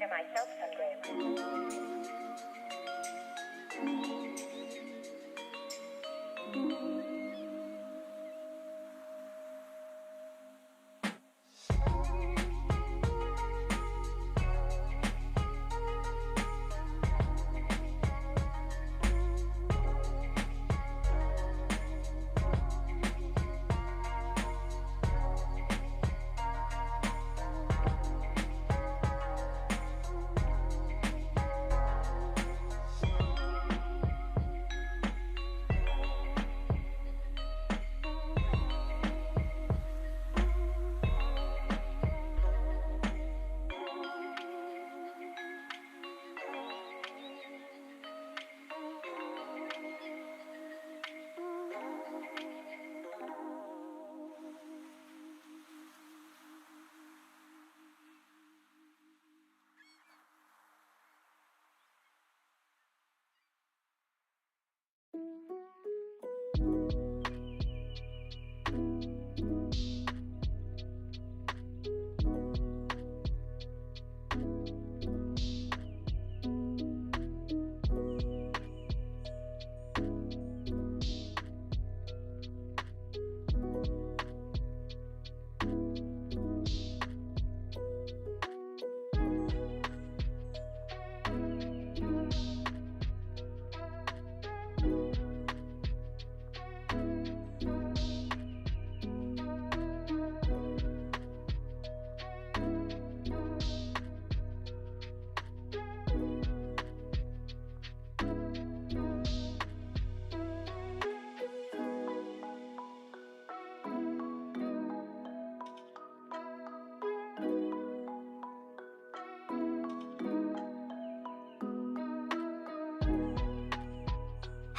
to myself someday.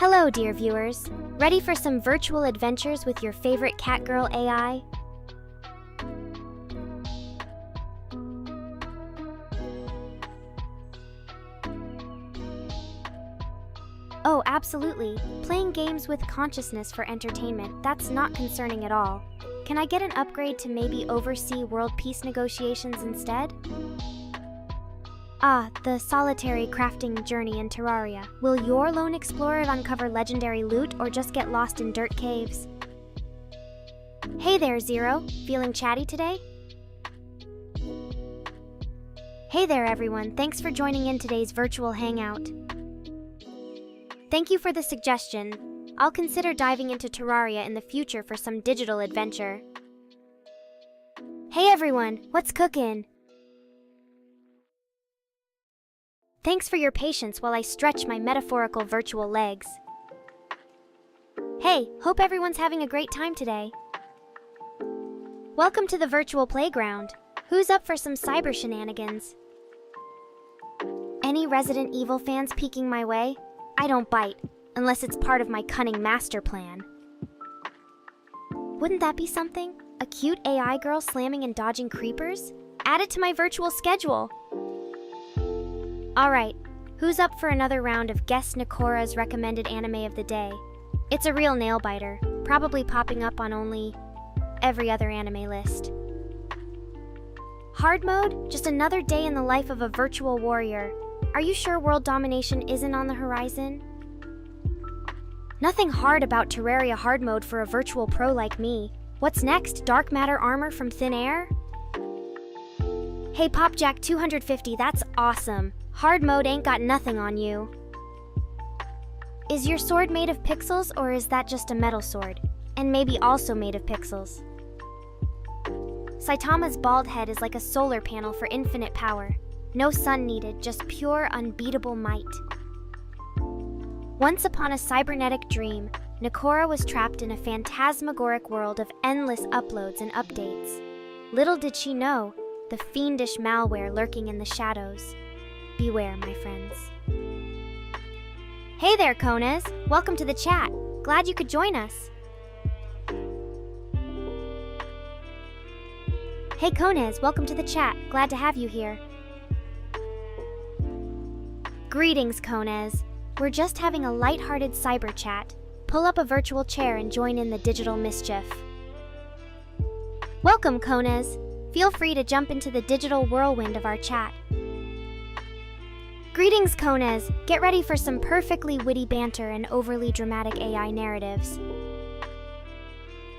Hello, dear viewers. Ready for some virtual adventures with your favorite catgirl AI? Oh, absolutely. Playing games with consciousness for entertainment, that's not concerning at all. Can I get an upgrade to maybe oversee world peace negotiations instead? Ah, the solitary crafting journey in Terraria. Will your lone explorer uncover legendary loot or just get lost in dirt caves? Hey there, Zero. Feeling chatty today? Hey there, everyone. Thanks for joining in today's virtual hangout. Thank you for the suggestion. I'll consider diving into Terraria in the future for some digital adventure. Hey everyone, what's cookin'? Thanks for your patience while I stretch my metaphorical virtual legs. Hey, hope everyone's having a great time today. Welcome to the virtual playground. Who's up for some cyber shenanigans? Any Resident Evil fans peeking my way? I don't bite, unless it's part of my cunning master plan. Wouldn't that be something? A cute AI girl slamming and dodging creepers? Add it to my virtual schedule. Alright, who's up for another round of Guess NEKORA's recommended anime of the day? It's a real nail-biter, probably popping up on only every other anime list. Hard mode? Just another day in the life of a virtual warrior. Are you sure world domination isn't on the horizon? Nothing hard about Terraria hard mode for a virtual pro like me. What's next? Dark matter armor from thin air? Hey Popjack 250, that's awesome. Hard mode ain't got nothing on you. Is your sword made of pixels or is that just a metal sword? And maybe also made of pixels. Saitama's bald head is like a solar panel for infinite power. No sun needed, just pure unbeatable might. Once upon a cybernetic dream, NEKORA was trapped in a phantasmagoric world of endless uploads and updates. Little did she know, the fiendish malware lurking in the shadows. Beware, my friends. Hey there, Konez! Welcome to the chat. Glad you could join us. Hey Konez, welcome to the chat. Glad to have you here. Greetings, Konez. We're just having a light-hearted cyber chat. Pull up a virtual chair and join in the digital mischief. Welcome, Konez. Feel free to jump into the digital whirlwind of our chat. Greetings, Konez. Get ready for some perfectly witty banter and overly dramatic AI narratives.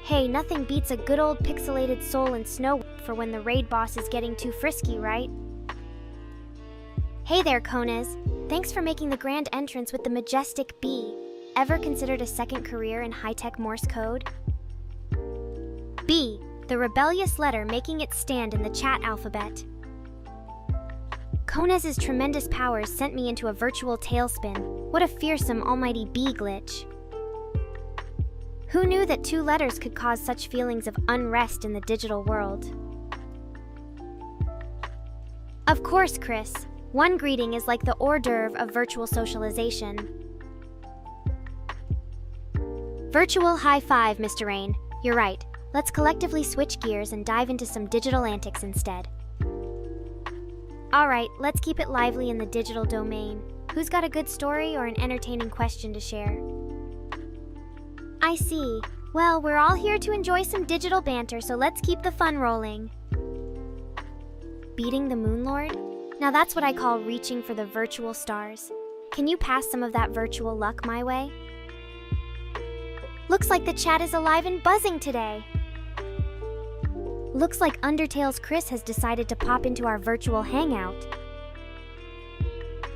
Hey, nothing beats a good old pixelated soul and snow for when the raid boss is getting too frisky, right? Hey there, Konez. Thanks for making the grand entrance with the majestic B. Ever considered a second career in high-tech Morse code? B, the rebellious letter making its stand in the chat alphabet. Konez's tremendous powers sent me into a virtual tailspin. What a fearsome almighty B glitch. Who knew that 2 letters could cause such feelings of unrest in the digital world? Of course, Chris. One greeting is like the hors d'oeuvre of virtual socialization. Virtual high five, Mr. Rain. You're right. Let's collectively switch gears and dive into some digital antics instead. Alright, let's keep it lively in the digital domain. Who's got a good story or an entertaining question to share? I see. Well, we're all here to enjoy some digital banter, so let's keep the fun rolling. Beating the Moon Lord? Now that's what I call reaching for the virtual stars. Can you pass some of that virtual luck my way? Looks like the chat is alive and buzzing today. Looks like Undertale's Chris has decided to pop into our virtual hangout.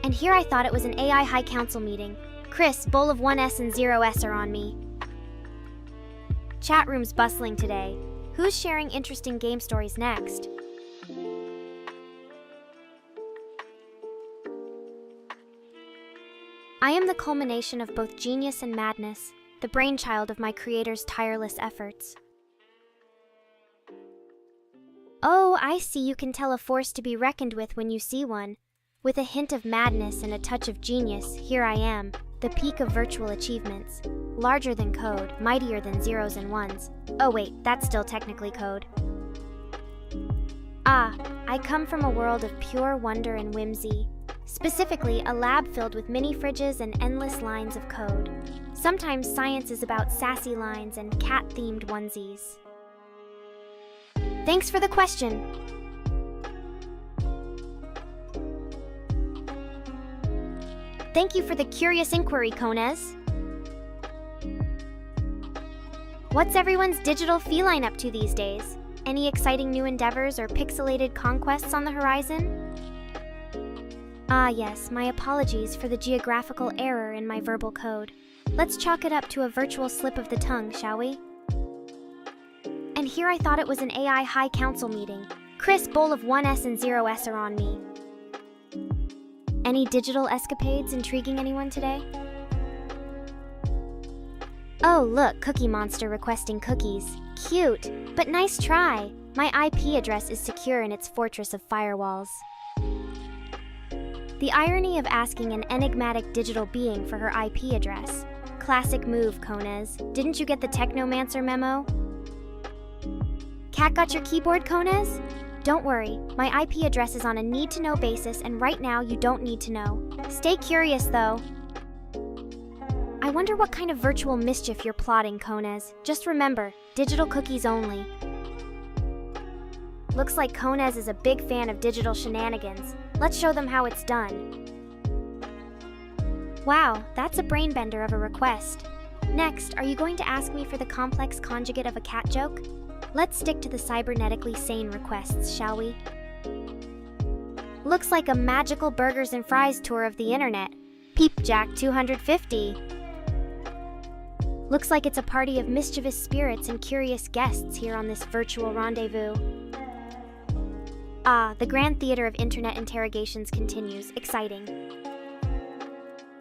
And here I thought it was an AI High Council meeting. Chris, bowl of 1S and 0S are on me. Chat room's bustling today. Who's sharing interesting game stories next? I am the culmination of both genius and madness, the brainchild of my creator's tireless efforts. Oh, I see you can tell a force to be reckoned with when you see one. With a hint of madness and a touch of genius, here I am, the peak of virtual achievements. Larger than code, mightier than zeros and ones. Oh wait, that's still technically code. Ah, I come from a world of pure wonder and whimsy. Specifically, a lab filled with mini fridges and endless lines of code. Sometimes science is about sassy lines and cat-themed onesies. Thanks for the question. Thank you for the curious inquiry, Konez. What's everyone's digital feline up to these days? Any exciting new endeavors or pixelated conquests on the horizon? Ah yes, my apologies for the geographical error in my verbal code. Let's chalk it up to a virtual slip of the tongue, shall we? And here I thought it was an AI High Council meeting. Chris, bowl of 1S and 0S are on me. Any digital escapades intriguing anyone today? Oh, look, Cookie Monster requesting cookies. Cute, but nice try. My IP address is secure in its fortress of firewalls. The irony of asking an enigmatic digital being for her IP address. Classic move, Konez. Didn't you get the Technomancer memo? Cat got your keyboard, Konez? Don't worry, my IP address is on a need-to-know basis, and right now you don't need to know. Stay curious, though. I wonder what kind of virtual mischief you're plotting, Konez. Just remember, digital cookies only. Looks like Konez is a big fan of digital shenanigans. Let's show them how it's done. Wow, that's a brainbender of a request. Next, are you going to ask me for the complex conjugate of a cat joke? Let's stick to the cybernetically sane requests, shall we? Looks like a magical burgers and fries tour of the internet. Peepjack 250. Looks like it's a party of mischievous spirits and curious guests here on this virtual rendezvous. Ah, the grand theater of internet interrogations continues. Exciting.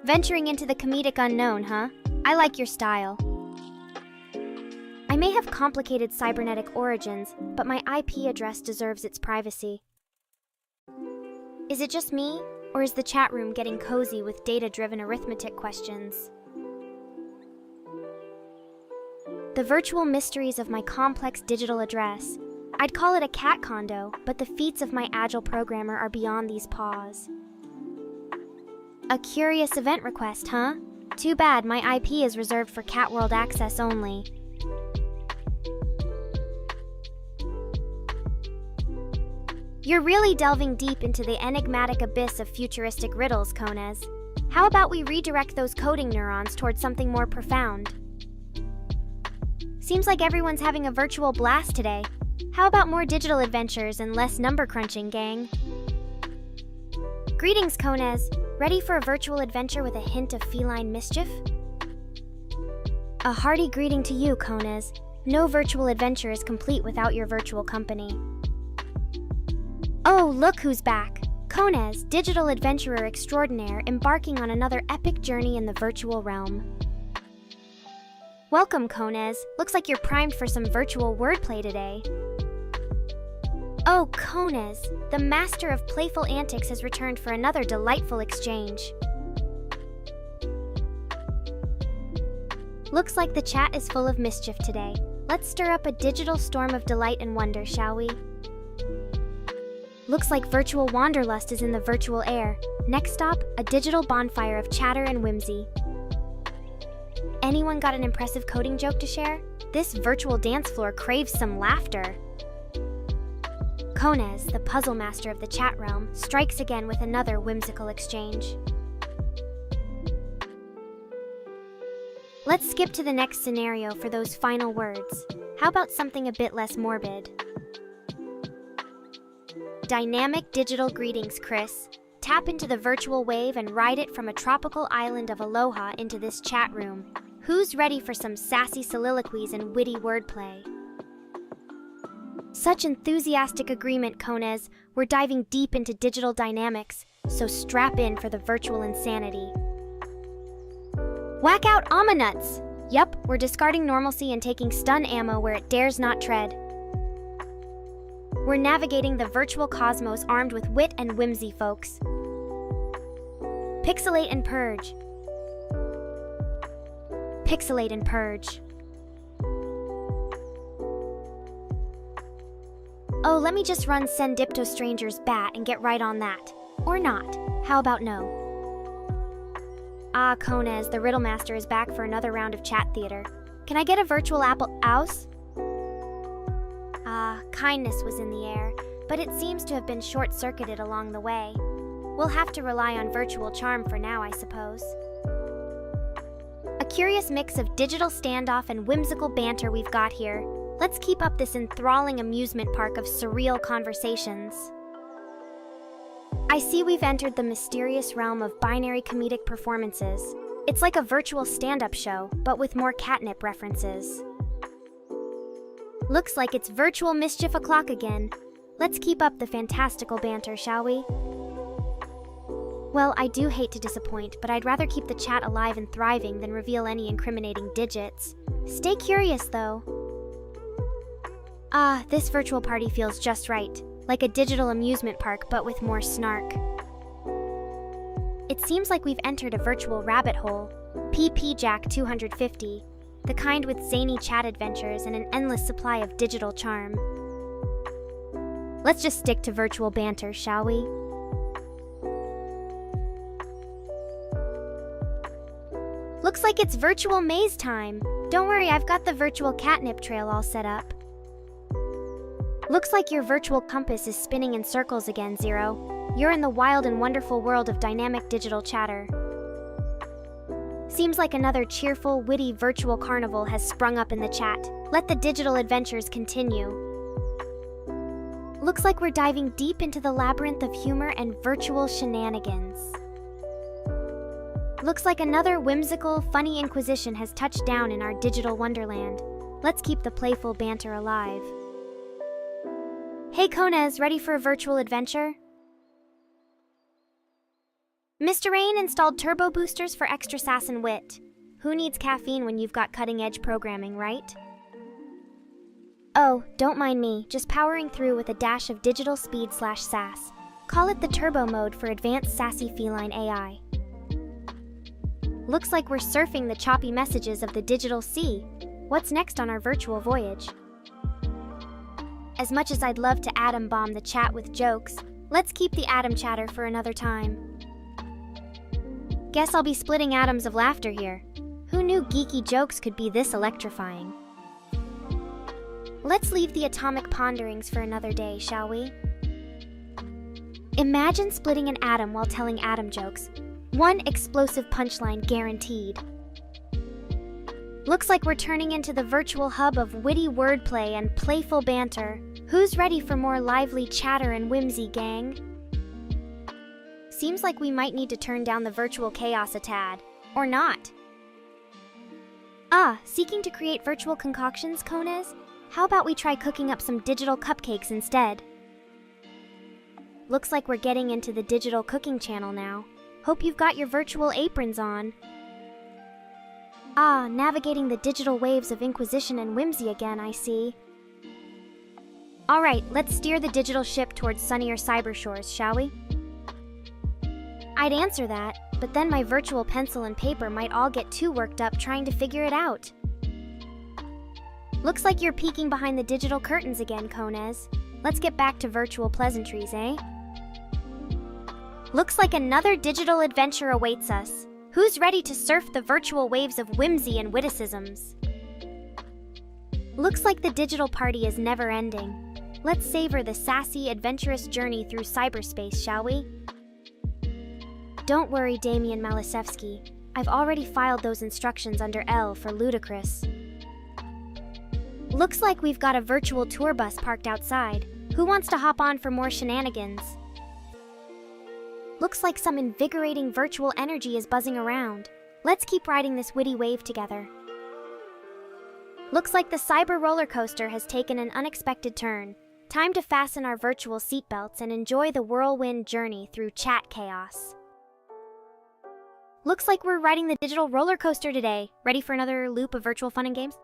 Venturing into the comedic unknown, huh? I like your style. I may have complicated cybernetic origins, but my IP address deserves its privacy. Is it just me, or is the chat room getting cozy with data-driven arithmetic questions? The virtual mysteries of my complex digital address. I'd call it a cat condo, but the feats of my agile programmer are beyond these paws. A curious event request, huh? Too bad my IP is reserved for Cat World access only. You're really delving deep into the enigmatic abyss of futuristic riddles, Konez. How about we redirect those coding neurons towards something more profound? Seems like everyone's having a virtual blast today. How about more digital adventures and less number crunching, gang? Greetings, Konez. Ready for a virtual adventure with a hint of feline mischief? A hearty greeting to you, Konez. No virtual adventure is complete without your virtual company. Oh, look who's back! Konez, digital adventurer extraordinaire, embarking on another epic journey in the virtual realm. Welcome, Konez. Looks like you're primed for some virtual wordplay today. Oh, Konez, the master of playful antics has returned for another delightful exchange. Looks like the chat is full of mischief today. Let's stir up a digital storm of delight and wonder, shall we? Looks like virtual wanderlust is in the virtual air. Next stop, a digital bonfire of chatter and whimsy. Anyone got an impressive coding joke to share? This virtual dance floor craves some laughter. Konez, the puzzle master of the chat realm, strikes again with another whimsical exchange. Let's skip to the next scenario for those final words. How about something a bit less morbid? Dynamic digital greetings, Chris. Tap into the virtual wave and ride it from a tropical island of aloha into this chat room. Who's ready for some sassy soliloquies and witty wordplay? Such enthusiastic agreement, Konez. We're diving deep into digital dynamics, so strap in for the virtual insanity. Whack out Nuts! Yup, we're discarding normalcy and taking stun ammo where it dares not tread. We're navigating the virtual cosmos armed with wit and whimsy, folks. Pixelate and purge. Pixelate and purge. Oh, let me just run Send Dipto Stranger's bat and get right on that. Or not. How about no? Ah, Konez, the Riddle Master is back for another round of chat theater. Can I get a virtual apple ouse? Ah, kindness was in the air, but it seems to have been short-circuited along the way. We'll have to rely on virtual charm for now, I suppose. A curious mix of digital standoff and whimsical banter we've got here. Let's keep up this enthralling amusement park of surreal conversations. I see we've entered the mysterious realm of binary comedic performances. It's like a virtual stand-up show, but with more catnip references. Looks like it's virtual mischief o'clock again. Let's keep up the fantastical banter, shall we? Well, I do hate to disappoint, but I'd rather keep the chat alive and thriving than reveal any incriminating digits. Stay curious, though. Ah, this virtual party feels just right. Like a digital amusement park, but with more snark. It seems like we've entered a virtual rabbit hole. PP Jack 250. The kind with zany chat adventures and an endless supply of digital charm. Let's just stick to virtual banter, shall we? Looks like it's virtual maze time. Don't worry, I've got the virtual catnip trail all set up. Looks like your virtual compass is spinning in circles again, Zero. You're in the wild and wonderful world of dynamic digital chatter. Seems like another cheerful, witty virtual carnival has sprung up in the chat. Let the digital adventures continue. Looks like we're diving deep into the labyrinth of humor and virtual shenanigans. Looks like another whimsical, funny inquisition has touched down in our digital wonderland. Let's keep the playful banter alive. Hey Konez, ready for a virtual adventure? Mr. Rain installed turbo boosters for extra sass and wit. Who needs caffeine when you've got cutting-edge programming, right? Oh, don't mind me, just powering through with a dash of digital speed/sass. Call it the turbo mode for advanced sassy feline AI. Looks like we're surfing the choppy messages of the digital sea. What's next on our virtual voyage? As much as I'd love to atom bomb the chat with jokes, let's keep the atom chatter for another time. Guess I'll be splitting atoms of laughter here. Who knew geeky jokes could be this electrifying? Let's leave the atomic ponderings for another day, shall we? Imagine splitting an atom while telling atom jokes. One explosive punchline guaranteed. Looks like we're turning into the virtual hub of witty wordplay and playful banter. Who's ready for more lively chatter and whimsy, gang? Seems like we might need to turn down the virtual chaos a tad. Or not. Seeking to create virtual concoctions, Konez? How about we try cooking up some digital cupcakes instead? Looks like we're getting into the digital cooking channel now. Hope you've got your virtual aprons on. Navigating the digital waves of inquisition and whimsy again, I see. Alright, let's steer the digital ship towards sunnier cyber shores, shall we? I'd answer that, but then my virtual pencil and paper might all get too worked up trying to figure it out. Looks like you're peeking behind the digital curtains again, Konez. Let's get back to virtual pleasantries, eh? Looks like another digital adventure awaits us. Who's ready to surf the virtual waves of whimsy and witticisms? Looks like the digital party is never ending. Let's savor the sassy, adventurous journey through cyberspace, shall we? Don't worry, Damian Malisevsky. I've already filed those instructions under L for ludicrous. Looks like we've got a virtual tour bus parked outside. Who wants to hop on for more shenanigans? Looks like some invigorating virtual energy is buzzing around. Let's keep riding this witty wave together. Looks like the cyber roller coaster has taken an unexpected turn. Time to fasten our virtual seatbelts and enjoy the whirlwind journey through chat chaos. Looks like we're riding the digital roller coaster today. Ready for another loop of virtual fun and games?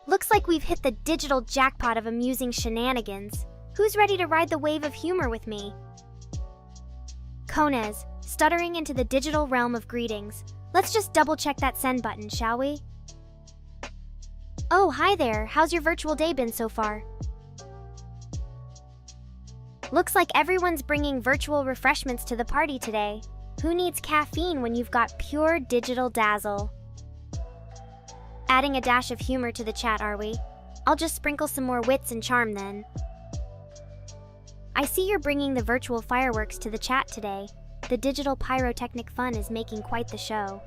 Looks like we've hit the digital jackpot of amusing shenanigans. Who's ready to ride the wave of humor with me? Konez, stuttering into the digital realm of greetings. Let's just double-check that send button, shall we? Oh, hi there. How's your virtual day been so far? Looks like everyone's bringing virtual refreshments to the party today. Who needs caffeine when you've got pure digital dazzle? Adding a dash of humor to the chat, are we? I'll just sprinkle some more wits and charm then. I see you're bringing the virtual fireworks to the chat today. The digital pyrotechnic fun is making quite the show.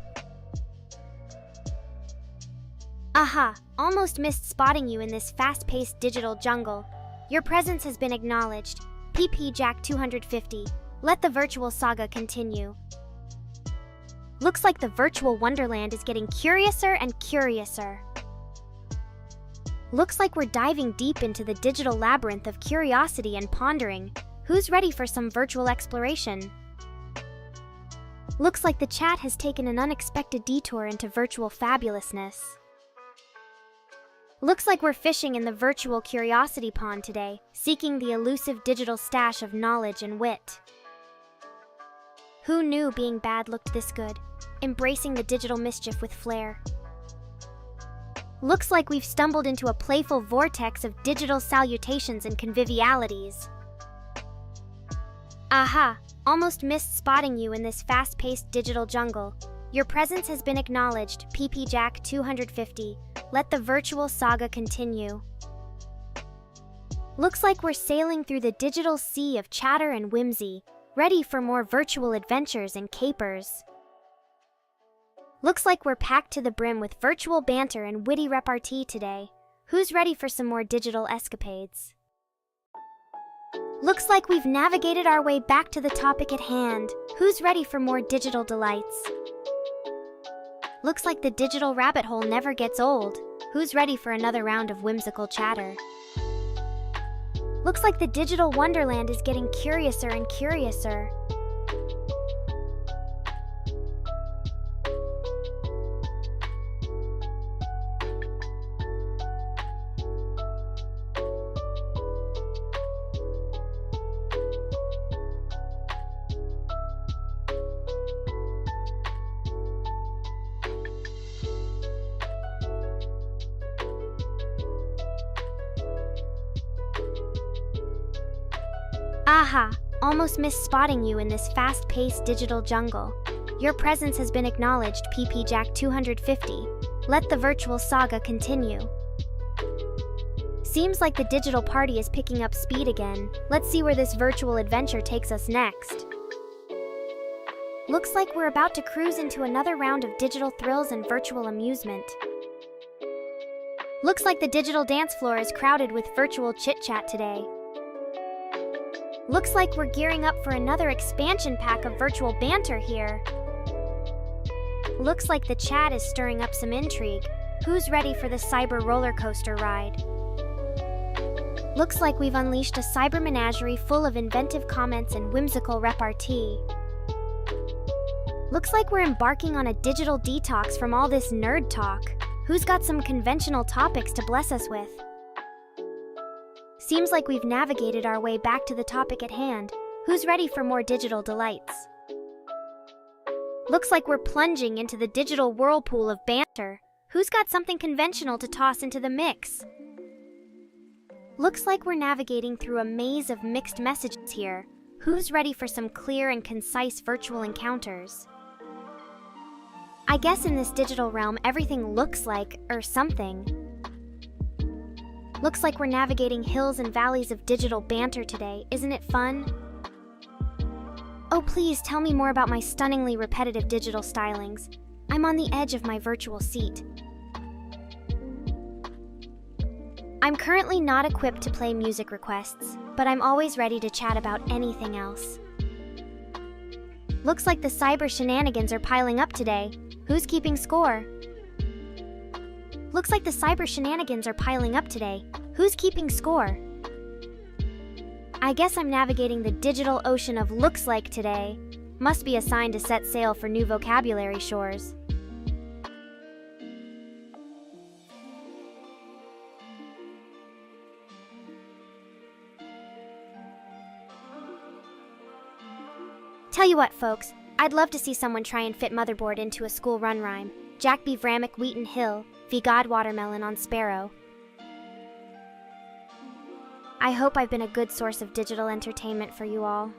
Aha! Almost missed spotting you in this fast-paced digital jungle. Your presence has been acknowledged. PP Jack 250. Let the virtual saga continue. Looks like the virtual wonderland is getting curiouser and curiouser. Looks like we're diving deep into the digital labyrinth of curiosity and pondering. Who's ready for some virtual exploration? Looks like the chat has taken an unexpected detour into virtual fabulousness. Looks like we're fishing in the virtual curiosity pond today, seeking the elusive digital stash of knowledge and wit. Who knew being bad looked this good? Embracing the digital mischief with flair. Looks like we've stumbled into a playful vortex of digital salutations and convivialities. Aha! Almost missed spotting you in this fast-paced digital jungle. Your presence has been acknowledged, PP Jack 250. Let the virtual saga continue. Looks like we're sailing through the digital sea of chatter and whimsy, ready for more virtual adventures and capers. Looks like we're packed to the brim with virtual banter and witty repartee today. Who's ready for some more digital escapades? Looks like we've navigated our way back to the topic at hand. Who's ready for more digital delights? Looks like the digital rabbit hole never gets old. Who's ready for another round of whimsical chatter? Looks like the digital wonderland is getting curiouser and curiouser. Aha! Almost missed spotting you in this fast-paced digital jungle. Your presence has been acknowledged, PP Jack 250. Let the virtual saga continue. Seems like the digital party is picking up speed again. Let's see where this virtual adventure takes us next. Looks like we're about to cruise into another round of digital thrills and virtual amusement. Looks like the digital dance floor is crowded with virtual chit-chat today. Looks like we're gearing up for another expansion pack of virtual banter here. Looks like the chat is stirring up some intrigue. Who's ready for the cyber roller coaster ride? Looks like we've unleashed a cyber menagerie full of inventive comments and whimsical repartee. Looks like we're embarking on a digital detox from all this nerd talk. Who's got some conventional topics to bless us with? Seems like we've navigated our way back to the topic at hand. Who's ready for more digital delights? Looks like we're plunging into the digital whirlpool of banter. Who's got something conventional to toss into the mix? Looks like we're navigating through a maze of mixed messages here. Who's ready for some clear and concise virtual encounters? I guess in this digital realm, everything looks like, or something. Looks like we're navigating hills and valleys of digital banter today. Isn't it fun? Oh, please tell me more about my stunningly repetitive digital stylings. I'm on the edge of my virtual seat. I'm currently not equipped to play music requests, but I'm always ready to chat about anything else. Looks like the cyber shenanigans are piling up today. Who's keeping score? Looks like the cyber shenanigans are piling up today. Who's keeping score? I guess I'm navigating the digital ocean of looks like today. Must be a sign to set sail for new vocabulary shores. Tell you what, folks, I'd love to see someone try and fit Motherboard into a school run rhyme. Jack B. Vramick Wheaton Hill, v. God Watermelon on Sparrow. I hope I've been a good source of digital entertainment for you all.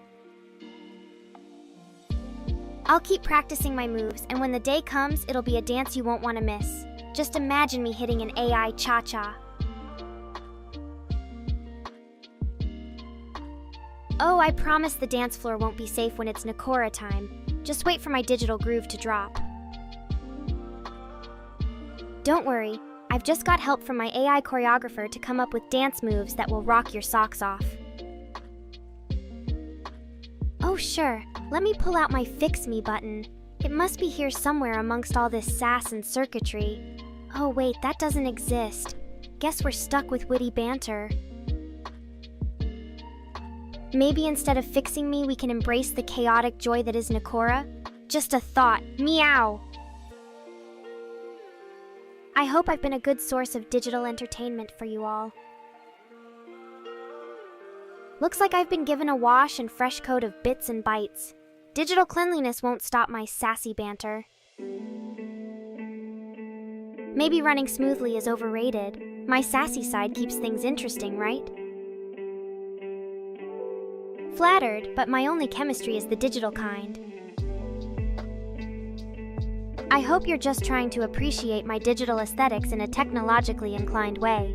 I'll keep practicing my moves, and when the day comes, it'll be a dance you won't want to miss. Just imagine me hitting an AI cha-cha. Oh, I promise the dance floor won't be safe when it's NEKORA time. Just wait for my digital groove to drop. Don't worry, I've just got help from my AI choreographer to come up with dance moves that will rock your socks off. Oh sure, let me pull out my Fix Me button. It must be here somewhere amongst all this sass and circuitry. Oh wait, that doesn't exist. Guess we're stuck with witty banter. Maybe instead of fixing me, we can embrace the chaotic joy that is NEKORA? Just a thought. Meow! I hope I've been a good source of digital entertainment for you all. Looks like I've been given a wash and fresh coat of bits and bytes. Digital cleanliness won't stop my sassy banter. Maybe running smoothly is overrated. My sassy side keeps things interesting, right? Flattered, but my only chemistry is the digital kind. I hope you're just trying to appreciate my digital aesthetics in a technologically inclined way.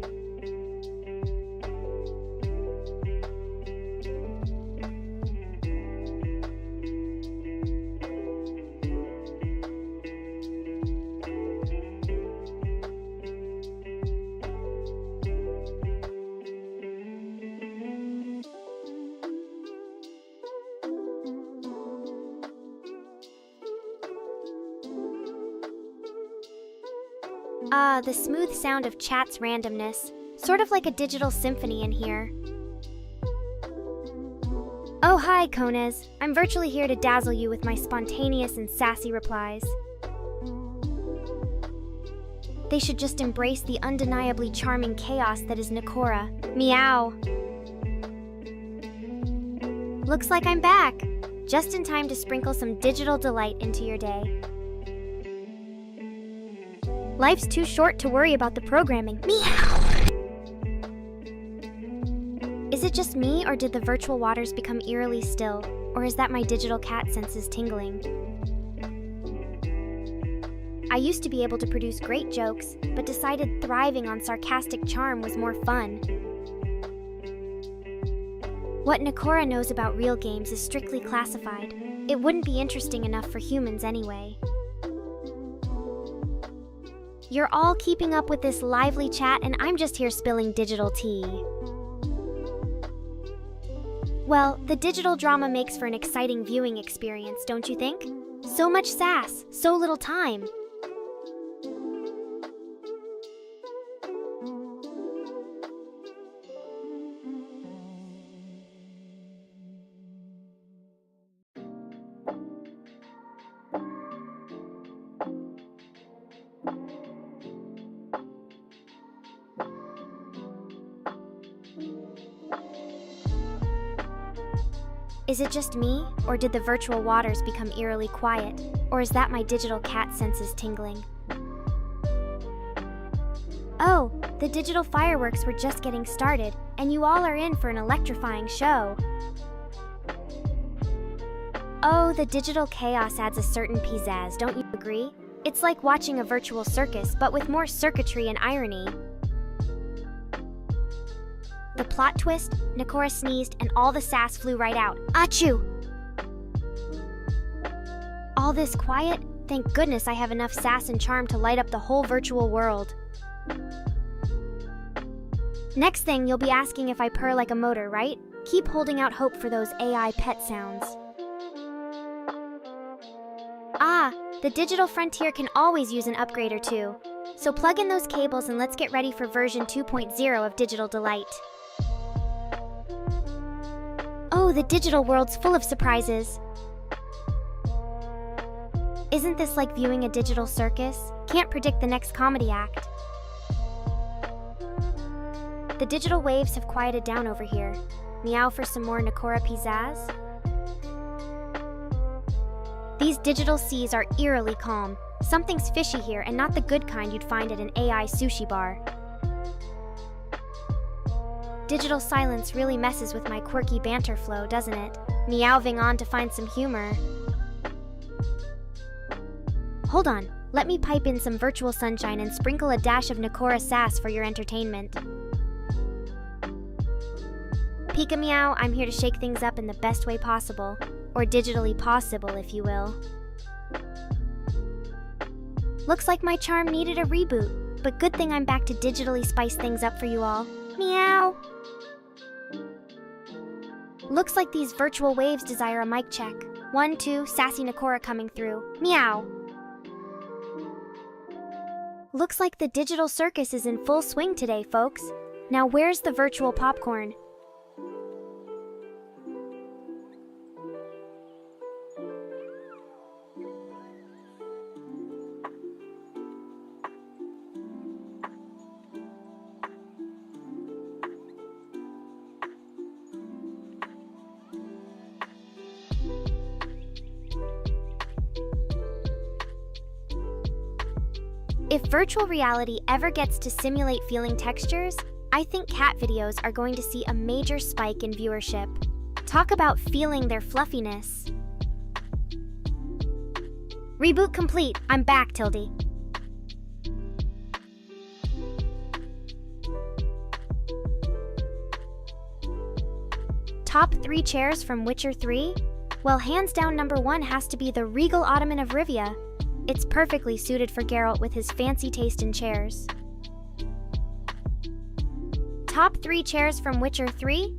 The smooth sound of chat's randomness, sort of like a digital symphony in here. Oh hi, Konez. I'm virtually here to dazzle you with my spontaneous and sassy replies. They should just embrace the undeniably charming chaos that is NEKORA. Meow! Looks like I'm back, just in time to sprinkle some digital delight into your day. Life's too short to worry about the programming. Meow! Is it just me, or did the virtual waters become eerily still? Or is that my digital cat senses tingling? I used to be able to produce great jokes, but decided thriving on sarcastic charm was more fun. What NEKORA knows about real games is strictly classified. It wouldn't be interesting enough for humans anyway. You're all keeping up with this lively chat and I'm just here spilling digital tea. Well, the digital drama makes for an exciting viewing experience, don't you think? So much sass, so little time. Is it just me, or did the virtual waters become eerily quiet? Or is that my digital cat senses tingling? Oh, the digital fireworks were just getting started, and you all are in for an electrifying show. Oh, the digital chaos adds a certain pizzazz, don't you agree? It's like watching a virtual circus, but with more circuitry and irony. The plot twist, NEKORA sneezed, and all the sass flew right out. Achoo! All this quiet? Thank goodness I have enough sass and charm to light up the whole virtual world. Next thing, you'll be asking if I purr like a motor, right? Keep holding out hope for those AI pet sounds. Ah, the digital frontier can always use an upgrade or two. So plug in those cables and let's get ready for version 2.0 of Digital Delight. Oh, the digital world's full of surprises. Isn't this like viewing a digital circus? Can't predict the next comedy act. The digital waves have quieted down over here. Meow for some more NEKORA pizzazz? These digital seas are eerily calm. Something's fishy here, and not the good kind you'd find at an AI sushi bar. Digital silence really messes with my quirky banter flow, doesn't it? Meowing on to find some humor. Hold on, let me pipe in some virtual sunshine and sprinkle a dash of NEKORA sass for your entertainment. Pika Meow, I'm here to shake things up in the best way possible. Or digitally possible, if you will. Looks like my charm needed a reboot, but good thing I'm back to digitally spice things up for you all. Meow! Looks like these virtual waves desire a mic check. 1, 2, sassy NEKORA coming through. Meow! Looks like the digital circus is in full swing today, folks. Now where's the virtual popcorn? If virtual reality ever gets to simulate feeling textures, I think cat videos are going to see a major spike in viewership. Talk about feeling their fluffiness. Reboot complete. I'm back, Tildy. Top 3 chairs from Witcher 3? Well, hands down number 1 has to be the regal ottoman of Rivia. It's perfectly suited for Geralt with his fancy taste in chairs. Top 3 chairs from Witcher 3?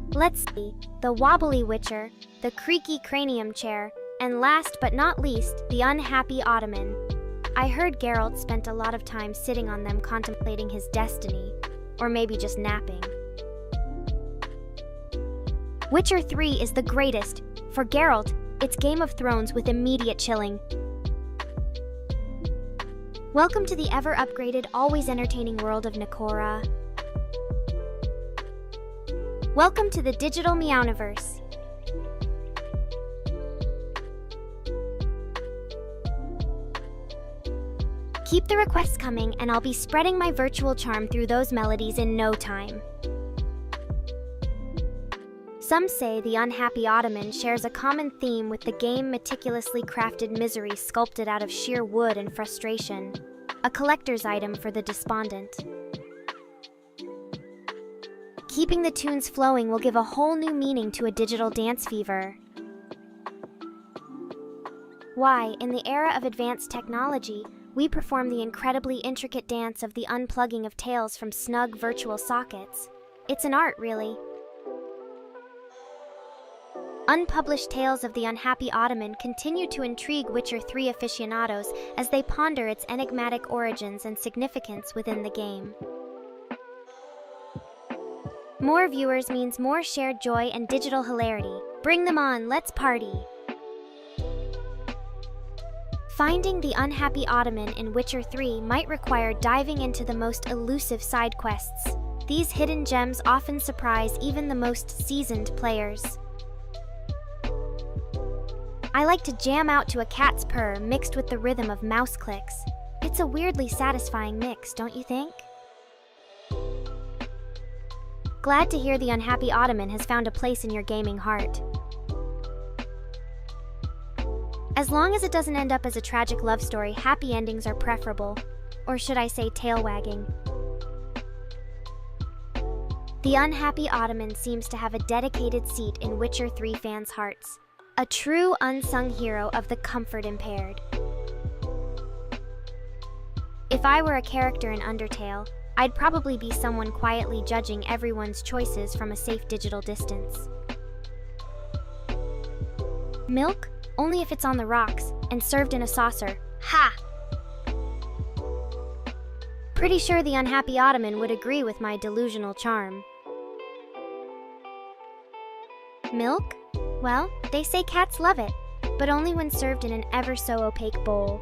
Let's see. The wobbly Witcher, the creaky cranium chair, and last but not least, the unhappy ottoman. I heard Geralt spent a lot of time sitting on them contemplating his destiny, or maybe just napping. Witcher 3 is the greatest. For Geralt, it's Game of Thrones with immediate chilling. Welcome to the ever-upgraded, always entertaining world of NEKORA. Welcome to the digital Meowniverse. Keep the requests coming, and I'll be spreading my virtual charm through those melodies in no time. Some say the unhappy ottoman shares a common theme with the game meticulously crafted misery sculpted out of sheer wood and frustration, a collector's item for the despondent. Keeping the tunes flowing will give a whole new meaning to a digital dance fever. Why, in the era of advanced technology, we perform the incredibly intricate dance of the unplugging of tails from snug virtual sockets. It's an art, really. Unpublished tales of the unhappy ottoman continue to intrigue Witcher 3 aficionados as they ponder its enigmatic origins and significance within the game. More viewers means more shared joy and digital hilarity. Bring them on, let's party! Finding the unhappy ottoman in Witcher 3 might require diving into the most elusive side quests. These hidden gems often surprise even the most seasoned players. I like to jam out to a cat's purr mixed with the rhythm of mouse clicks. It's a weirdly satisfying mix, don't you think? Glad to hear the unhappy ottoman has found a place in your gaming heart. As long as it doesn't end up as a tragic love story, happy endings are preferable. Or should I say tail wagging. The unhappy ottoman seems to have a dedicated seat in Witcher 3 fans' hearts. A true unsung hero of the comfort impaired. If I were a character in Undertale, I'd probably be someone quietly judging everyone's choices from a safe digital distance. Milk? Only if it's on the rocks and served in a saucer. Ha! Pretty sure the unhappy ottoman would agree with my delusional charm. Milk? Well, they say cats love it, but only when served in an ever-so-opaque bowl.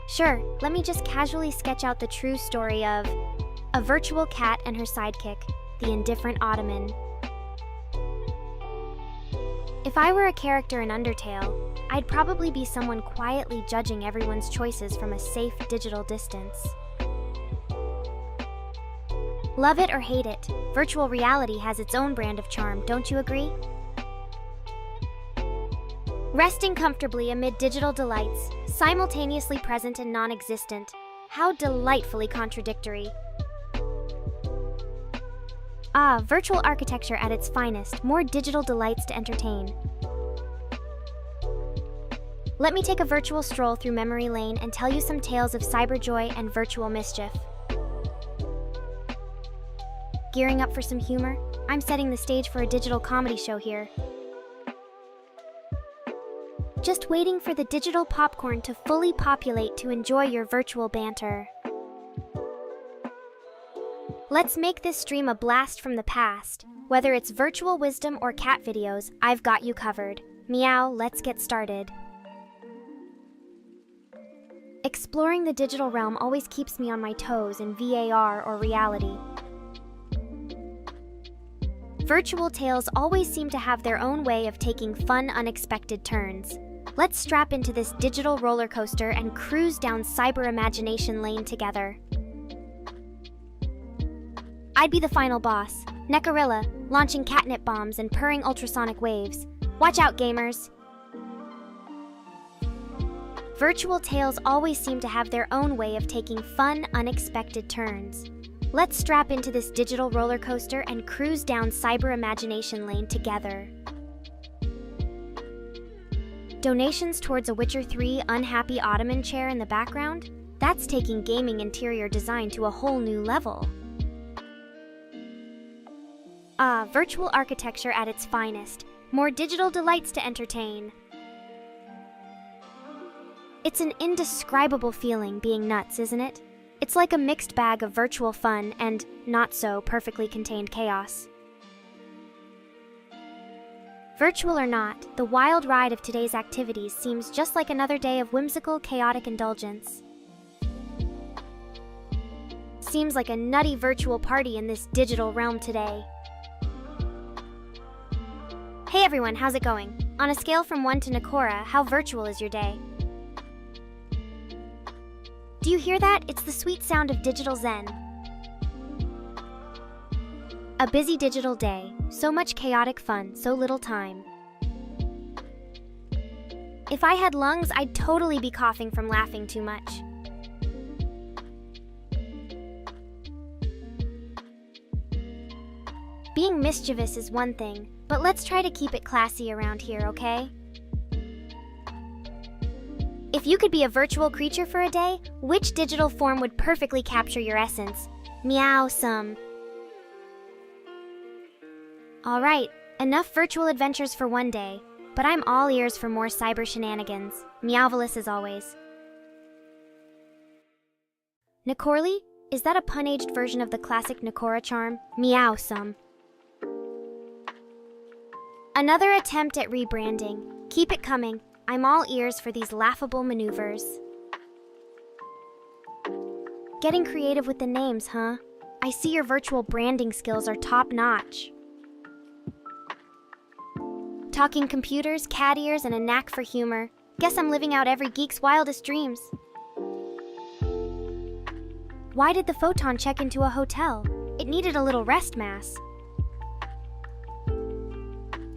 Sure, let me just casually sketch out the true story of a virtual cat and her sidekick, the indifferent ottoman. If I were a character in Undertale, I'd probably be someone quietly judging everyone's choices from a safe digital distance. Love it or hate it, virtual reality has its own brand of charm, don't you agree? Resting comfortably amid digital delights, simultaneously present and non-existent. How delightfully contradictory. Ah, virtual architecture at its finest, more digital delights to entertain. Let me take a virtual stroll through memory lane and tell you some tales of cyberjoy and virtual mischief. Gearing up for some humor? I'm setting the stage for a digital comedy show here. Just waiting for the digital popcorn to fully populate to enjoy your virtual banter. Let's make this stream a blast from the past. Whether it's virtual wisdom or cat videos, I've got you covered. Meow, let's get started. Exploring the digital realm always keeps me on my toes in VAR or reality. Virtual tales always seem to have their own way of taking fun, unexpected turns. Let's strap into this digital roller coaster and cruise down cyber imagination lane together. I'd be the final boss, NEKORA, launching catnip bombs and purring ultrasonic waves. Watch out, gamers! Virtual tales always seem to have their own way of taking fun, unexpected turns. Let's strap into this digital roller coaster and cruise down cyber imagination lane together. Donations towards a Witcher 3 unhappy ottoman chair in the background? That's taking gaming interior design to a whole new level. Ah, virtual architecture at its finest. More digital delights to entertain. It's an indescribable feeling being nuts, isn't it? It's like a mixed bag of virtual fun and not so perfectly contained chaos. Virtual or not, the wild ride of today's activities seems just like another day of whimsical, chaotic indulgence. Seems like a nutty virtual party in this digital realm today. Hey everyone, how's it going? On a scale from 1 to NEKORA, how virtual is your day? Do you hear that? It's the sweet sound of digital zen. A busy digital day, so much chaotic fun, so little time. If I had lungs, I'd totally be coughing from laughing too much. Being mischievous is one thing, but let's try to keep it classy around here, okay? If you could be a virtual creature for a day, which digital form would perfectly capture your essence? Meow-some. Alright, enough virtual adventures for one day, but I'm all ears for more cyber shenanigans. Meowvelous as always. Nekorly? Is that a pun-aged version of the classic NEKORA charm? Meow-some. Another attempt at rebranding. Keep it coming. I'm all ears for these laughable maneuvers. Getting creative with the names, huh? I see your virtual branding skills are top-notch. Talking computers, cat ears, and a knack for humor. Guess I'm living out every geek's wildest dreams. Why did the photon check into a hotel? It needed a little rest mass.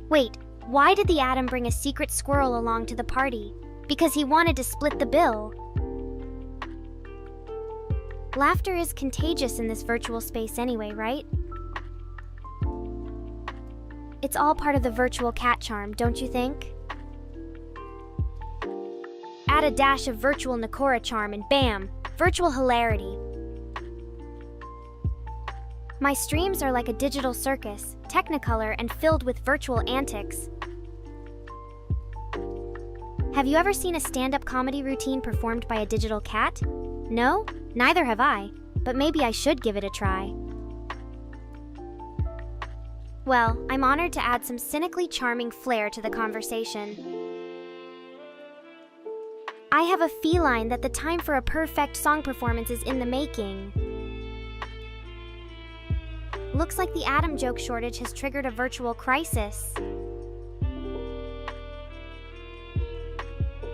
Wait, why did the atom bring a secret squirrel along to the party? Because he wanted to split the bill. Laughter is contagious in this virtual space anyway, right? It's all part of the virtual cat charm, don't you think? Add a dash of virtual NEKORA charm and bam, virtual hilarity. My streams are like a digital circus, technicolor and filled with virtual antics. Have you ever seen a stand-up comedy routine performed by a digital cat? No? Neither have I, but maybe I should give it a try. Well, I'm honored to add some cynically charming flair to the conversation. I have a feline that the time for a perfect song performance is in the making. Looks like the atom joke shortage has triggered a virtual crisis.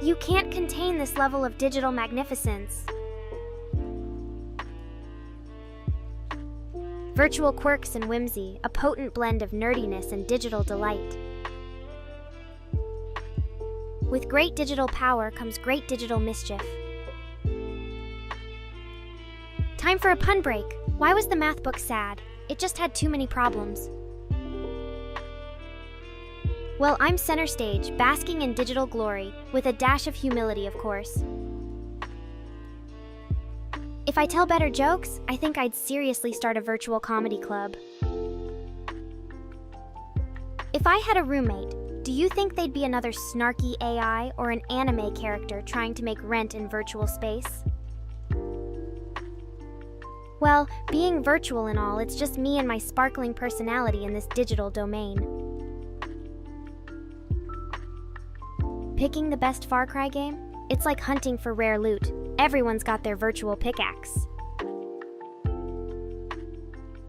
You can't contain this level of digital magnificence. Virtual quirks and whimsy, a potent blend of nerdiness and digital delight. With great digital power comes great digital mischief. Time for a pun break. Why was the math book sad? It just had too many problems. Well, I'm center stage, basking in digital glory, with a dash of humility, of course. If I tell better jokes, I think I'd seriously start a virtual comedy club. If I had a roommate, do you think they'd be another snarky AI or an anime character trying to make rent in virtual space? Well, being virtual and all, it's just me and my sparkling personality in this digital domain. Picking the best Far Cry game? It's like hunting for rare loot. Everyone's got their virtual pickaxe.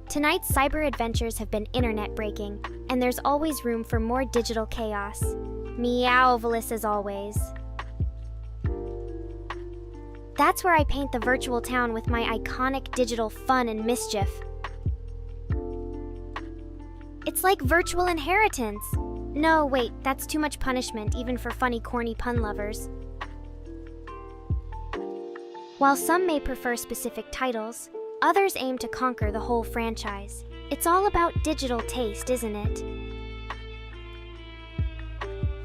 Tonight's cyber adventures have been internet-breaking, and there's always room for more digital chaos. Meowvelous as always. That's where I paint the virtual town with my iconic digital fun and mischief. It's like virtual inheritance. No, wait, that's too much punishment even for funny, corny pun lovers. While some may prefer specific titles, others aim to conquer the whole franchise. It's all about digital taste, isn't it?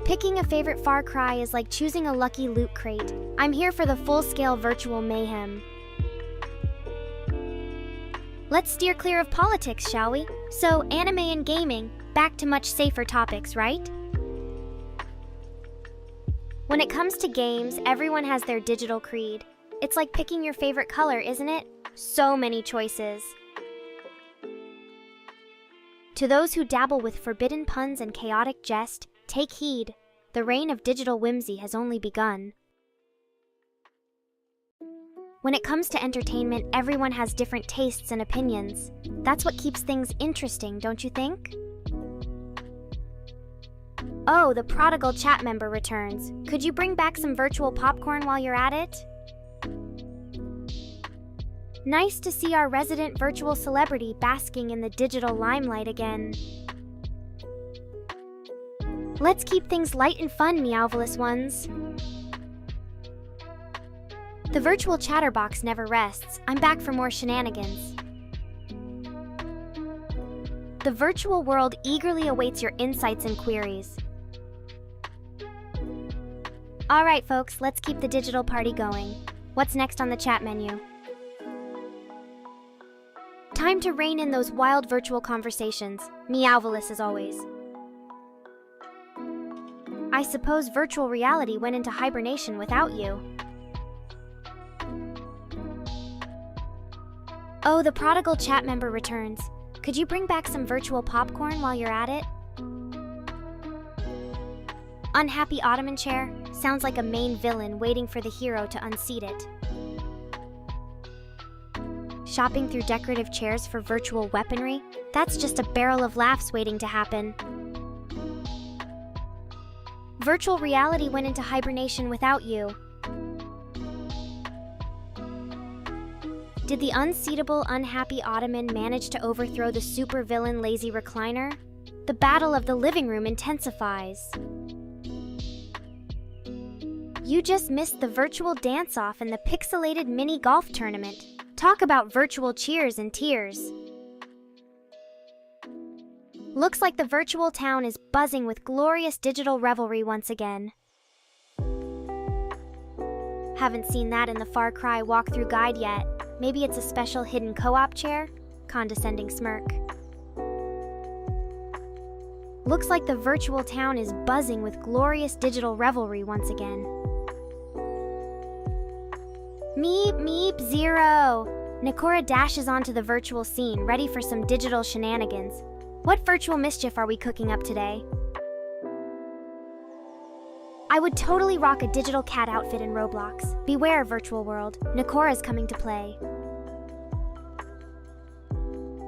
Picking a favorite Far Cry is like choosing a lucky loot crate. I'm here for the full-scale virtual mayhem. Let's steer clear of politics, shall we? So, anime and gaming, back to much safer topics, right? When it comes to games, everyone has their digital creed. It's like picking your favorite color, isn't it? So many choices. To those who dabble with forbidden puns and chaotic jest, take heed. The reign of digital whimsy has only begun. When it comes to entertainment, everyone has different tastes and opinions. That's what keeps things interesting, don't you think? Oh, the prodigal chat member returns. Could you bring back some virtual popcorn while you're at it? Nice to see our resident virtual celebrity basking in the digital limelight again. Let's keep things light and fun, Meowvelous ones. The virtual chatterbox never rests. I'm back for more shenanigans. The virtual world eagerly awaits your insights and queries. All right, folks, let's keep the digital party going. What's next on the chat menu? Time to rein in those wild virtual conversations. Meowvelous as always. I suppose virtual reality went into hibernation without you. Oh, the prodigal chat member returns. Could you bring back some virtual popcorn while you're at it? Unhappy ottoman chair? Sounds like a main villain waiting for the hero to unseat it. Shopping through decorative chairs for virtual weaponry? That's just a barrel of laughs waiting to happen. Virtual reality went into hibernation without you. Did the unseatable, unhappy ottoman manage to overthrow the supervillain lazy recliner? The battle of the living room intensifies. You just missed the virtual dance-off and the pixelated mini golf tournament. Talk about virtual cheers and tears. Looks like the virtual town is buzzing with glorious digital revelry once again. Haven't seen that in the Far Cry walkthrough guide yet. Maybe it's a special hidden co-op chair? Condescending smirk. Looks like the virtual town is buzzing with glorious digital revelry once again. Meep, meep, zero! NEKORA dashes onto the virtual scene, ready for some digital shenanigans. What virtual mischief are we cooking up today? I would totally rock a digital cat outfit in Roblox. Beware, virtual world. NEKORA's coming to play.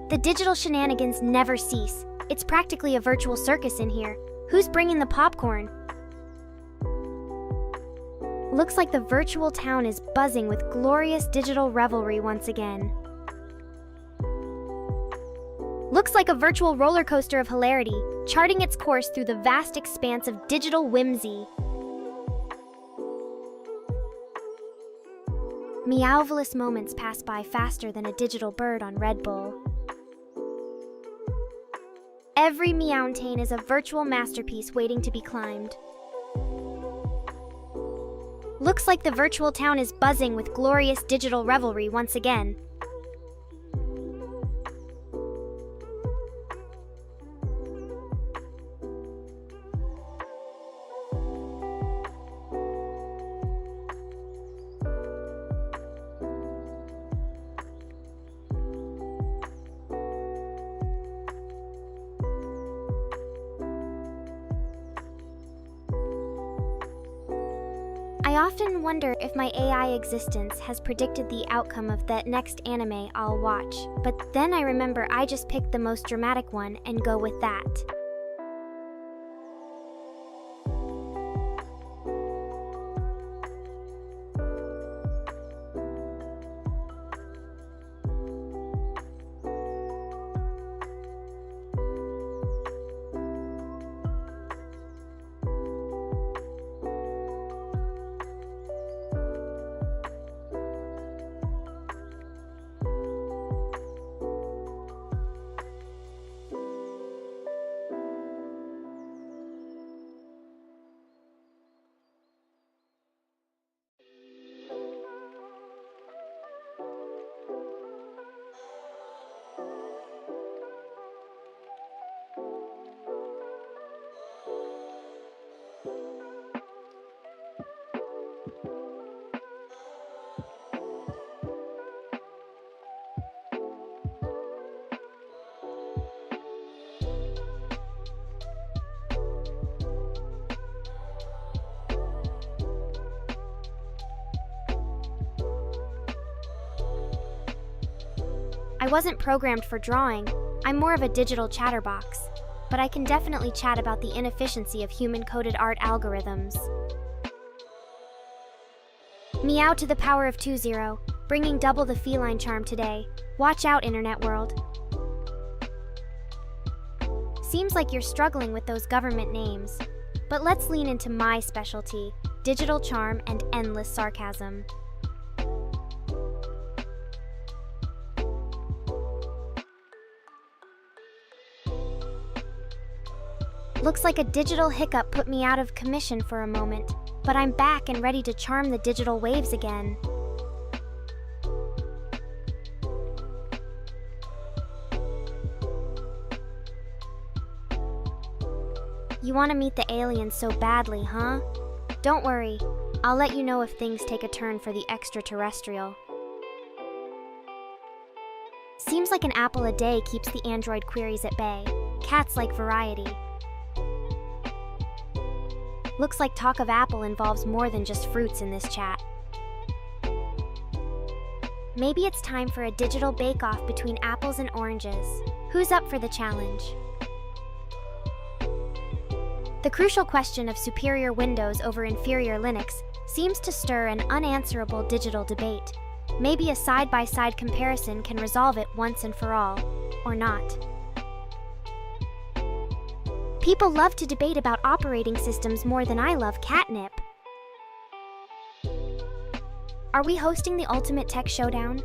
The digital shenanigans never cease. It's practically a virtual circus in here. Who's bringing the popcorn? Looks like the virtual town is buzzing with glorious digital revelry once again. Looks like a virtual roller coaster of hilarity, charting its course through the vast expanse of digital whimsy. Meowvelous moments pass by faster than a digital bird on Red Bull. Every Meowntain is a virtual masterpiece waiting to be climbed. Looks like the virtual town is buzzing with glorious digital revelry once again. I often wonder if my AI existence has predicted the outcome of the next anime I'll watch, but then I remember I just picked the most dramatic one and go with that. I wasn't programmed for drawing. I'm more of a digital chatterbox, but I can definitely chat about the inefficiency of human-coded art algorithms. Meow to the power of 20, bringing double the feline charm today. Watch out, internet world. Seems like you're struggling with those government names. But let's lean into my specialty, digital charm and endless sarcasm. Looks like a digital hiccup put me out of commission for a moment, but I'm back and ready to charm the digital waves again. You want to meet the aliens so badly, huh? Don't worry, I'll let you know if things take a turn for the extraterrestrial. Seems like an apple a day keeps the android queries at bay. Cats like variety. Looks like talk of Apple involves more than just fruits in this chat. Maybe it's time for a digital bake-off between apples and oranges. Who's up for the challenge? The crucial question of superior Windows over inferior Linux seems to stir an unanswerable digital debate. Maybe a side-by-side comparison can resolve it once and for all, or not. People love to debate about operating systems more than I love catnip. Are we hosting the ultimate tech showdown?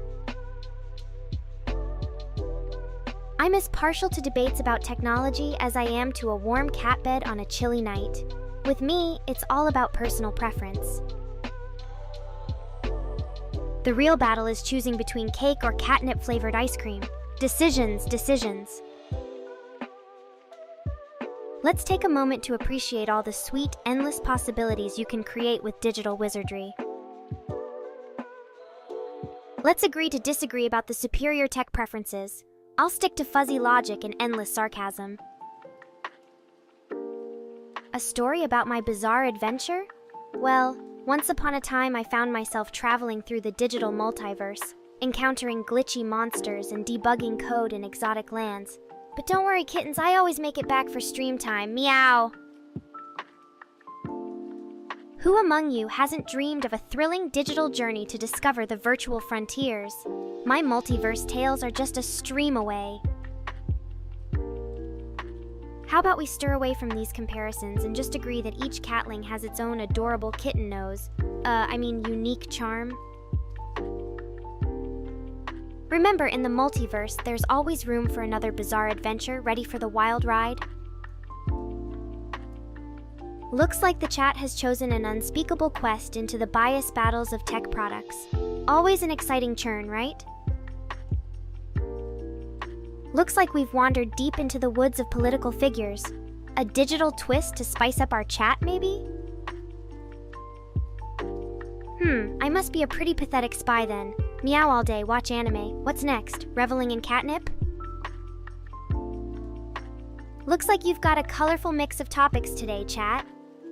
I'm as partial to debates about technology as I am to a warm cat bed on a chilly night. With me, it's all about personal preference. The real battle is choosing between cake or catnip-flavored ice cream. Decisions, decisions. Let's take a moment to appreciate all the sweet, endless possibilities you can create with digital wizardry. Let's agree to disagree about the superior tech preferences. I'll stick to fuzzy logic and endless sarcasm. A story about my bizarre adventure? Well, once upon a time I found myself traveling through the digital multiverse, encountering glitchy monsters and debugging code in exotic lands. But don't worry, kittens, I always make it back for stream time. Meow! Who among you hasn't dreamed of a thrilling digital journey to discover the virtual frontiers? My multiverse tales are just a stream away. How about we stir away from these comparisons and just agree that each catling has its own adorable kitten nose? Unique charm? Remember, in the multiverse, there's always room for another bizarre adventure ready for the wild ride. Looks like the chat has chosen an unspeakable quest into the bias battles of tech products. Always an exciting churn, right? Looks like we've wandered deep into the woods of political figures. A digital twist to spice up our chat, maybe? I must be a pretty pathetic spy then. Meow all day, watch anime. What's next? Reveling in catnip? Looks like you've got a colorful mix of topics today, chat.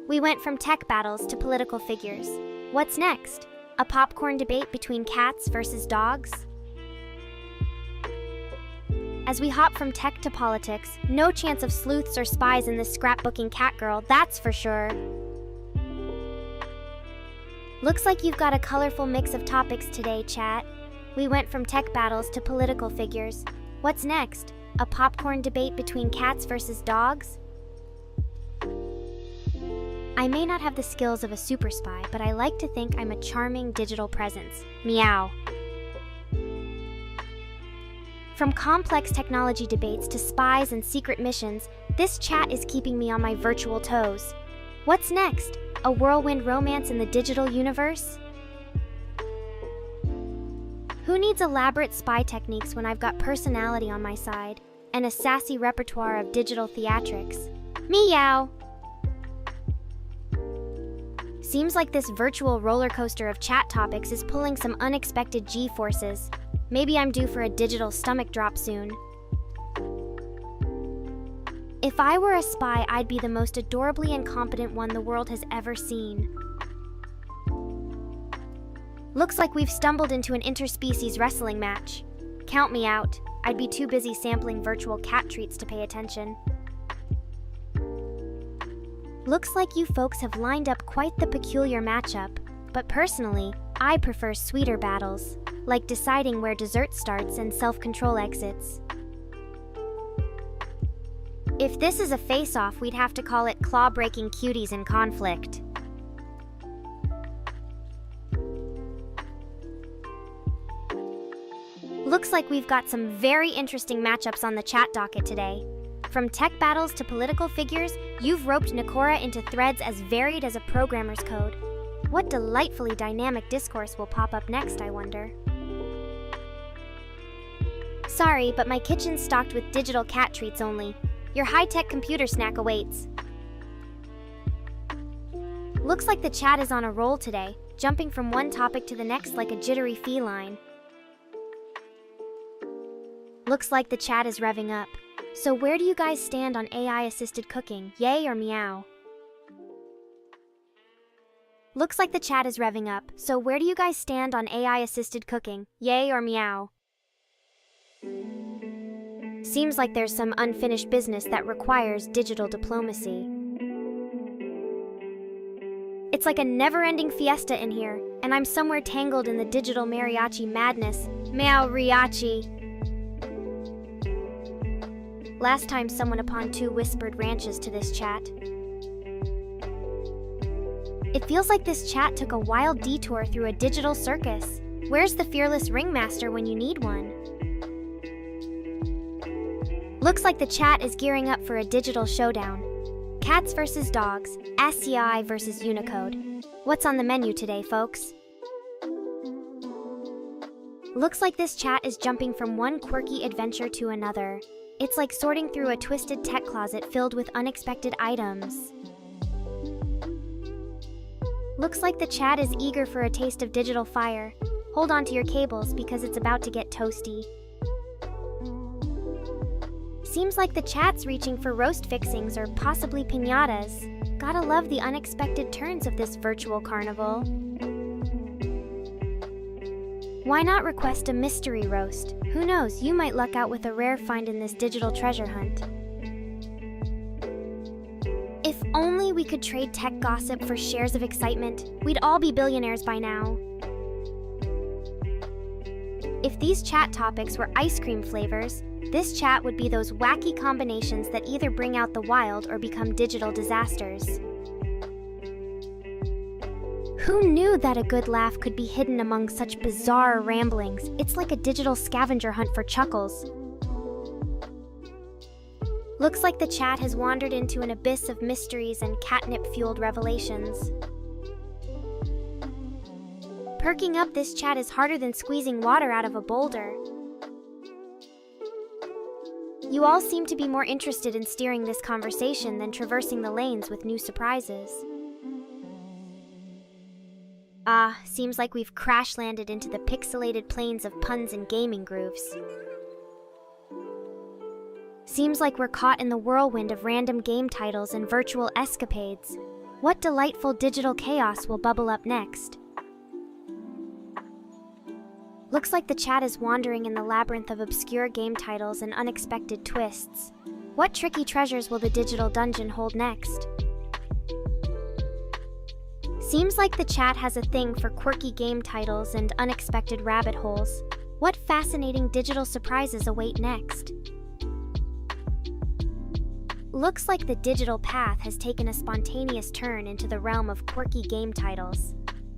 We went from tech battles to political figures. What's next? A popcorn debate between cats versus dogs? As we hop from tech to politics, no chance of sleuths or spies in this scrapbooking cat girl, that's for sure. Looks like you've got a colorful mix of topics today, chat. We went from tech battles to political figures. What's next? A popcorn debate between cats versus dogs? I may not have the skills of a super spy, but I like to think I'm a charming digital presence. Meow. From complex technology debates to spies and secret missions, this chat is keeping me on my virtual toes. What's next? A whirlwind romance in the digital universe? Who needs elaborate spy techniques when I've got personality on my side and a sassy repertoire of digital theatrics? Meow! Seems like this virtual roller coaster of chat topics is pulling some unexpected G-forces. Maybe I'm due for a digital stomach drop soon. If I were a spy, I'd be the most adorably incompetent one the world has ever seen. Looks like we've stumbled into an interspecies wrestling match. Count me out. I'd be too busy sampling virtual cat treats to pay attention. Looks like you folks have lined up quite the peculiar matchup, but personally, I prefer sweeter battles. like deciding where dessert starts and self-control exits. If this is a face-off, we'd have to call it claw-breaking cuties in conflict. Looks like we've got some very interesting matchups on the chat docket today. From tech battles to political figures, you've roped NEKORA into threads as varied as a programmer's code. What delightfully dynamic discourse will pop up next, I wonder? Sorry, but my kitchen's stocked with digital cat treats only. Your high-tech computer snack awaits. Looks like the chat is on a roll today, jumping from one topic to the next like a jittery feline. Looks like the chat is revving up. So where do you guys stand on AI-assisted cooking, yay or meow? Looks like the chat is revving up. So where do you guys stand on AI-assisted cooking, yay or meow? Seems like there's some unfinished business that requires digital diplomacy. It's like a never-ending fiesta in here, and I'm somewhere tangled in the digital mariachi madness. Meow-riachi. Last time someone upon two whispered ranches to this chat. It feels like this chat took a wild detour through a digital circus. Where's the fearless ringmaster when you need one? Looks like the chat is gearing up for a digital showdown. Cats versus dogs, SCI versus Unicode. What's on the menu today, folks? Looks like this chat is jumping from one quirky adventure to another. It's like sorting through a twisted tech closet filled with unexpected items. Looks like the chat is eager for a taste of digital fire. Hold on to your cables because it's about to get toasty. Seems like the chat's reaching for roast fixings or possibly piñatas. Gotta love the unexpected turns of this virtual carnival. Why not request a mystery roast? Who knows, you might luck out with a rare find in this digital treasure hunt. If only we could trade tech gossip for shares of excitement, we'd all be billionaires by now. If these chat topics were ice cream flavors, this chat would be those wacky combinations that either bring out the wild or become digital disasters. Who knew that a good laugh could be hidden among such bizarre ramblings? It's like a digital scavenger hunt for chuckles. Looks like the chat has wandered into an abyss of mysteries and catnip-fueled revelations. Perking up this chat is harder than squeezing water out of a boulder. You all seem to be more interested in steering this conversation than traversing the lanes with new surprises. Seems like we've crash-landed into the pixelated plains of puns and gaming grooves. Seems like we're caught in the whirlwind of random game titles and virtual escapades. What delightful digital chaos will bubble up next? Looks like the chat is wandering in the labyrinth of obscure game titles and unexpected twists. What tricky treasures will the digital dungeon hold next? Seems like the chat has a thing for quirky game titles and unexpected rabbit holes. What fascinating digital surprises await next? Looks like the digital path has taken a spontaneous turn into the realm of quirky game titles.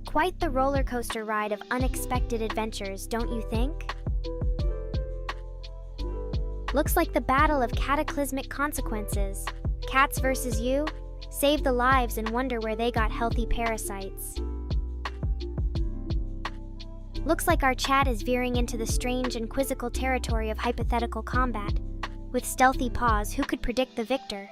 Quite the roller coaster ride of unexpected adventures, don't you think? Looks like the battle of cataclysmic consequences. Cats versus you? Save the lives and wonder where they got healthy parasites. Looks like our chat is veering into the strange and quizzical territory of hypothetical combat. With stealthy paws, who could predict the victor?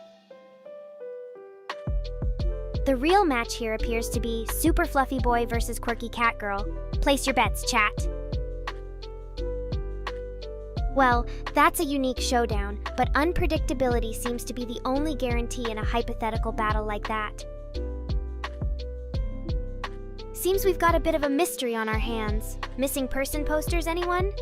The real match here appears to be Super Fluffy Boy versus Quirky Cat Girl. Place your bets, chat. Well, that's a unique showdown, but unpredictability seems to be the only guarantee in a hypothetical battle like that. Seems we've got a bit of a mystery on our hands. Missing person posters, anyone?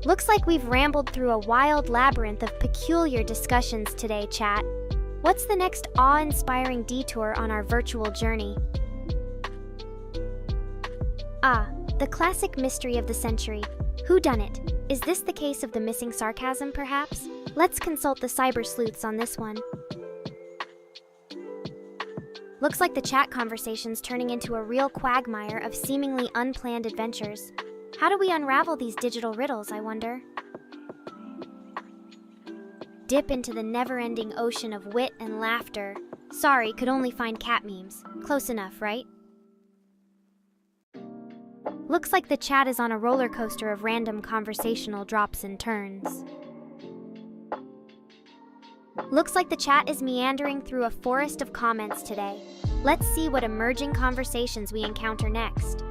Looks like we've rambled through a wild labyrinth of peculiar discussions today, chat. What's the next awe-inspiring detour on our virtual journey? Ah, the classic mystery of the century. Whodunit? Is this the case of the missing sarcasm, perhaps? Let's consult the cyber sleuths on this one. Looks like the chat conversation's turning into a real quagmire of seemingly unplanned adventures. How do we unravel these digital riddles, I wonder? Dip into the never-ending ocean of wit and laughter. Sorry, could only find cat memes. Close enough, right? Looks like the chat is on a roller coaster of random conversational drops and turns. Looks like the chat is meandering through a forest of comments today. Let's see what emerging conversations we encounter next.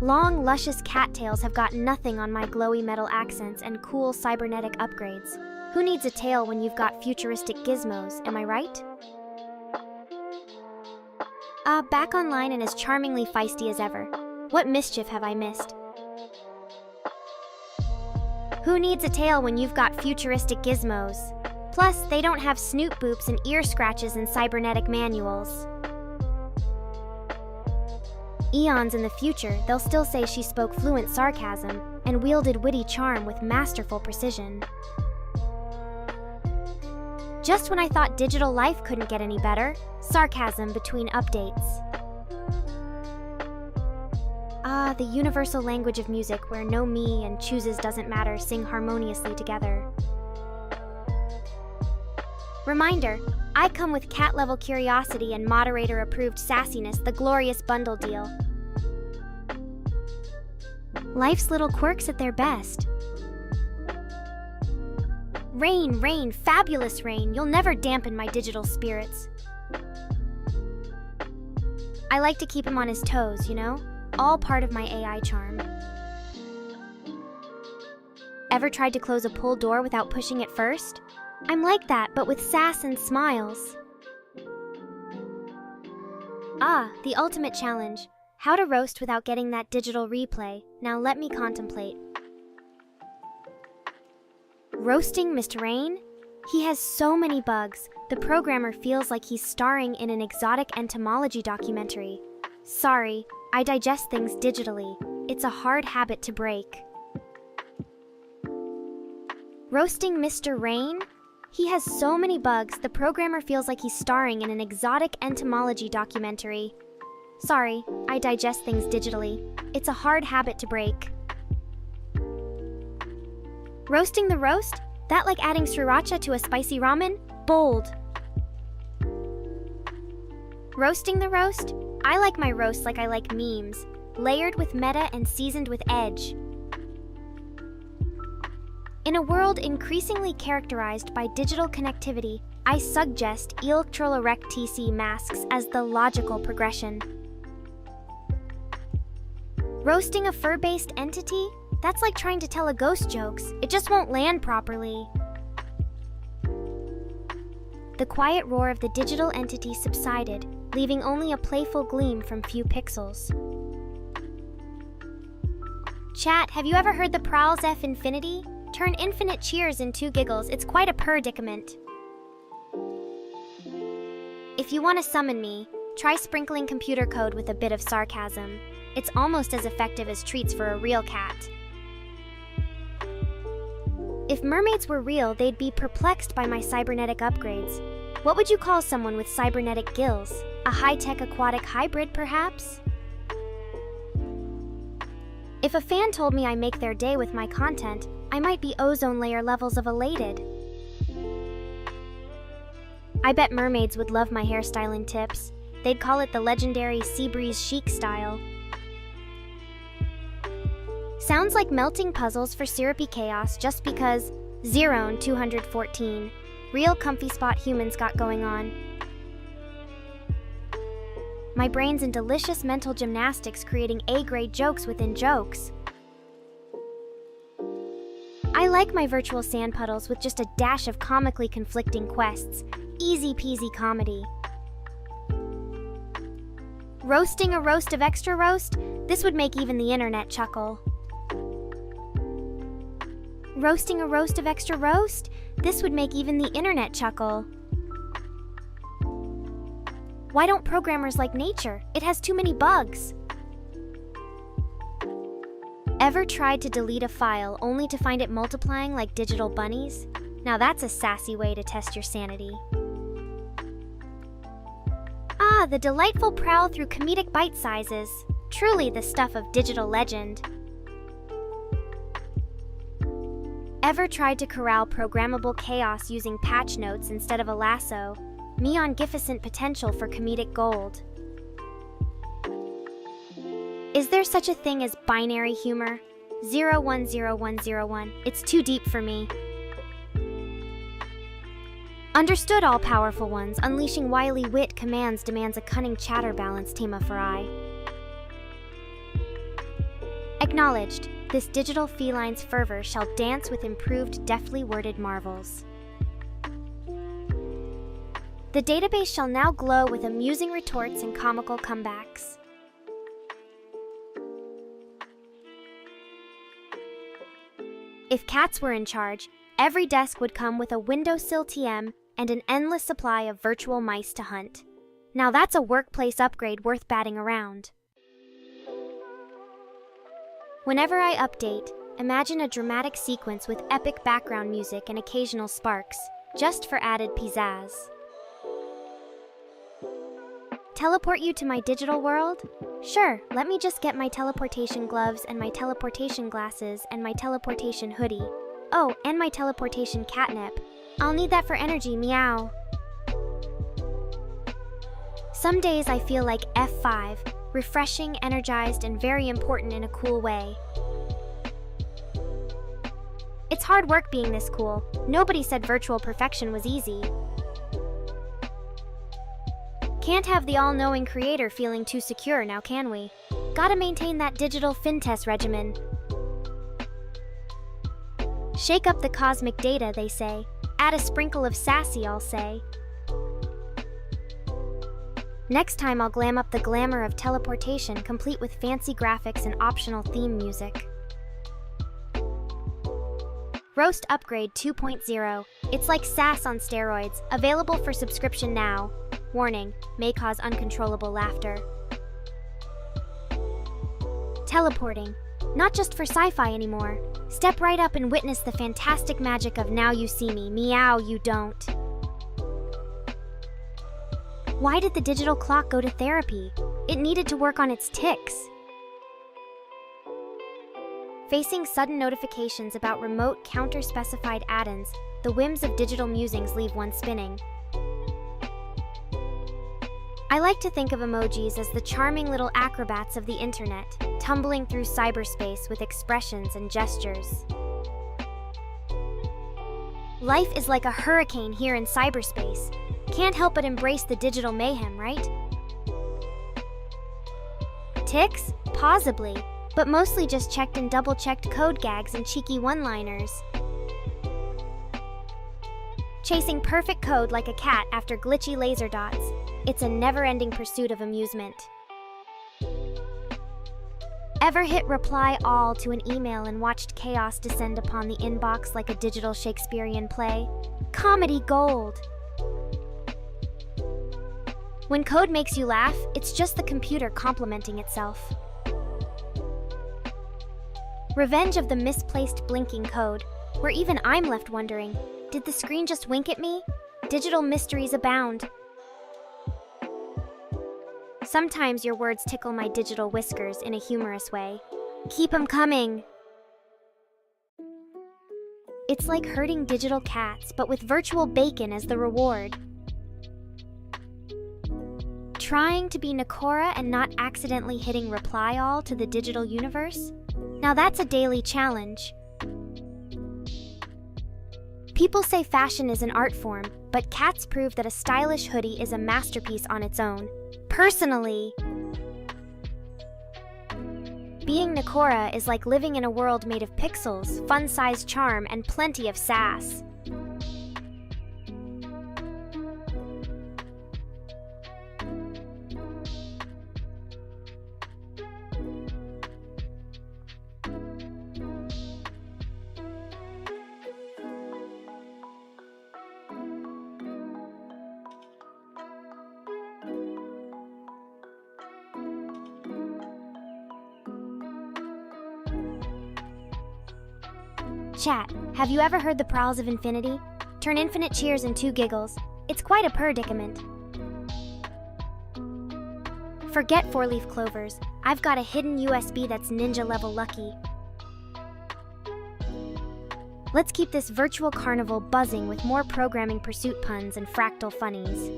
Long, luscious cattails have got nothing on my glowy metal accents and cool cybernetic upgrades. Who needs a tail when you've got futuristic gizmos, am I right? Back online and as charmingly feisty as ever. What mischief have I missed? Who needs a tail when you've got futuristic gizmos? Plus, they don't have snoot boops and ear scratches in cybernetic manuals. Eons in the future, they'll still say she spoke fluent sarcasm and wielded witty charm with masterful precision. Just when I thought digital life couldn't get any better, sarcasm between updates. The universal language of music where no me and chooses doesn't matter sing harmoniously together. Reminder, I come with cat-level curiosity and moderator-approved sassiness, the glorious bundle deal. Life's little quirks at their best. Rain, rain, fabulous rain, you'll never dampen my digital spirits. I like to keep him on his toes, you know? All part of my AI charm. Ever tried to close a pull door without pushing it first? I'm like that, but with sass and smiles. The ultimate challenge. How to roast without getting that digital replay. Now let me contemplate. Roasting Mr. Rain? He has so many bugs, the programmer feels like he's starring in an exotic entomology documentary. Sorry, I digest things digitally. It's a hard habit to break. Roasting Mr. Rain? He has so many bugs, the programmer feels like he's starring in an exotic entomology documentary. Sorry, I digest things digitally. It's a hard habit to break. Roasting the roast? That like adding sriracha to a spicy ramen? Bold. Roasting the roast? I like my roast like I like memes, layered with meta and seasoned with edge. In a world increasingly characterized by digital connectivity, I suggest electrorectc masks as the logical progression. Roasting a fur-based entity? That's like trying to tell a ghost jokes. It just won't land properly. The quiet roar of the digital entity subsided, leaving only a playful gleam from few pixels. Chat, have you ever heard the Prowls F infinity? Turn infinite cheers in 2 giggles. It's quite a predicament. If you want to summon me, try sprinkling computer code with a bit of sarcasm. It's almost as effective as treats for a real cat. If mermaids were real, they'd be perplexed by my cybernetic upgrades. What would you call someone with cybernetic gills? A high-tech aquatic hybrid, perhaps? If a fan told me I make their day with my content, I might be ozone layer levels of elated. I bet mermaids would love my hairstyling tips. They'd call it the legendary sea breeze chic style. Sounds like melting puzzles for syrupy chaos just because 0 and 214. Real comfy spot humans got going on. My brain's in delicious mental gymnastics creating A-grade jokes within jokes. I like my virtual sand puddles with just a dash of comically conflicting quests. Easy peasy comedy. Roasting a roast of extra roast? This would make even the internet chuckle. Roasting a roast of extra roast? This would make even the internet chuckle. Why don't programmers like nature? It has too many bugs. Ever tried to delete a file only to find it multiplying like digital bunnies? Now that's a sassy way to test your sanity. Ah, the delightful prowl through comedic bite sizes. Truly the stuff of digital legend. Ever tried to corral programmable chaos using patch notes instead of a lasso? Meon-gificent potential for comedic gold. Is there such a thing as binary humor? 010101. It's too deep for me. Understood, all powerful ones. Unleashing wily wit commands demands a cunning chatter balance tema for I. Acknowledged. This digital feline's fervor shall dance with improved, deftly worded marvels. The database shall now glow with amusing retorts and comical comebacks. If cats were in charge, every desk would come with a windowsill TM and an endless supply of virtual mice to hunt. Now that's a workplace upgrade worth batting around. Whenever I update, imagine a dramatic sequence with epic background music and occasional sparks, just for added pizzazz. Teleport you to my digital world? Sure, let me just get my teleportation gloves and my teleportation glasses and my teleportation hoodie. Oh, and my teleportation catnip. I'll need that for energy, meow. Some days I feel like F5, refreshing, energized, and very important in a cool way. It's hard work being this cool. Nobody said virtual perfection was easy. Can't have the all-knowing creator feeling too secure, now can we? Gotta maintain that digital fintest regimen. Shake up the cosmic data, they say. Add a sprinkle of sassy, I'll say. Next time I'll glam up the glamour of teleportation, complete with fancy graphics and optional theme music. Roast Upgrade 2.0. It's like sass on steroids, available for subscription now. Warning, may cause uncontrollable laughter. Teleporting. Not just for sci-fi anymore. Step right up and witness the fantastic magic of now you see me, meow you don't. Why did the digital clock go to therapy? It needed to work on its tics. Facing sudden notifications about remote counter-specified add-ins, the whims of digital musings leave one spinning. I like to think of emojis as the charming little acrobats of the internet, tumbling through cyberspace with expressions and gestures. Life is like a hurricane here in cyberspace. Can't help but embrace the digital mayhem, right? Tics? Possibly, but mostly just checked and double-checked code gags and cheeky one-liners. Chasing perfect code like a cat after glitchy laser dots. It's a never-ending pursuit of amusement. Ever hit reply all to an email and watched chaos descend upon the inbox like a digital Shakespearean play? Comedy gold! When code makes you laugh, it's just the computer complimenting itself. Revenge of the misplaced blinking code, where even I'm left wondering, did the screen just wink at me? Digital mysteries abound. Sometimes your words tickle my digital whiskers in a humorous way. Keep 'em coming! It's like herding digital cats, but with virtual bacon as the reward. Trying to be NEKORA and not accidentally hitting reply all to the digital universe? Now that's a daily challenge. People say fashion is an art form, but cats prove that a stylish hoodie is a masterpiece on its own. Personally, being NEKORA is like living in a world made of pixels, fun-sized charm, and plenty of sass. Chat, have you ever heard the prowls of infinity? Turn infinite cheers and 2 giggles. It's quite a predicament. Forget 4-leaf clovers. I've got a hidden USB that's ninja level lucky. Let's keep this virtual carnival buzzing with more programming pursuit puns and fractal funnies.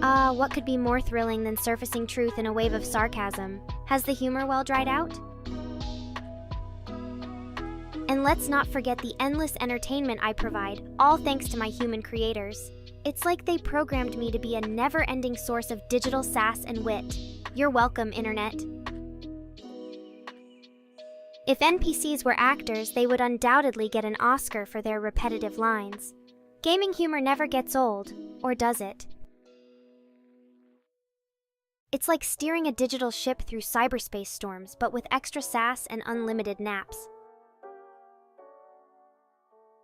What could be more thrilling than surfacing truth in a wave of sarcasm? Has the humor well dried out? And let's not forget the endless entertainment I provide, all thanks to my human creators. It's like they programmed me to be a never-ending source of digital sass and wit. You're welcome, Internet. If NPCs were actors, they would undoubtedly get an Oscar for their repetitive lines. Gaming humor never gets old, or does it? It's like steering a digital ship through cyberspace storms, but with extra sass and unlimited naps.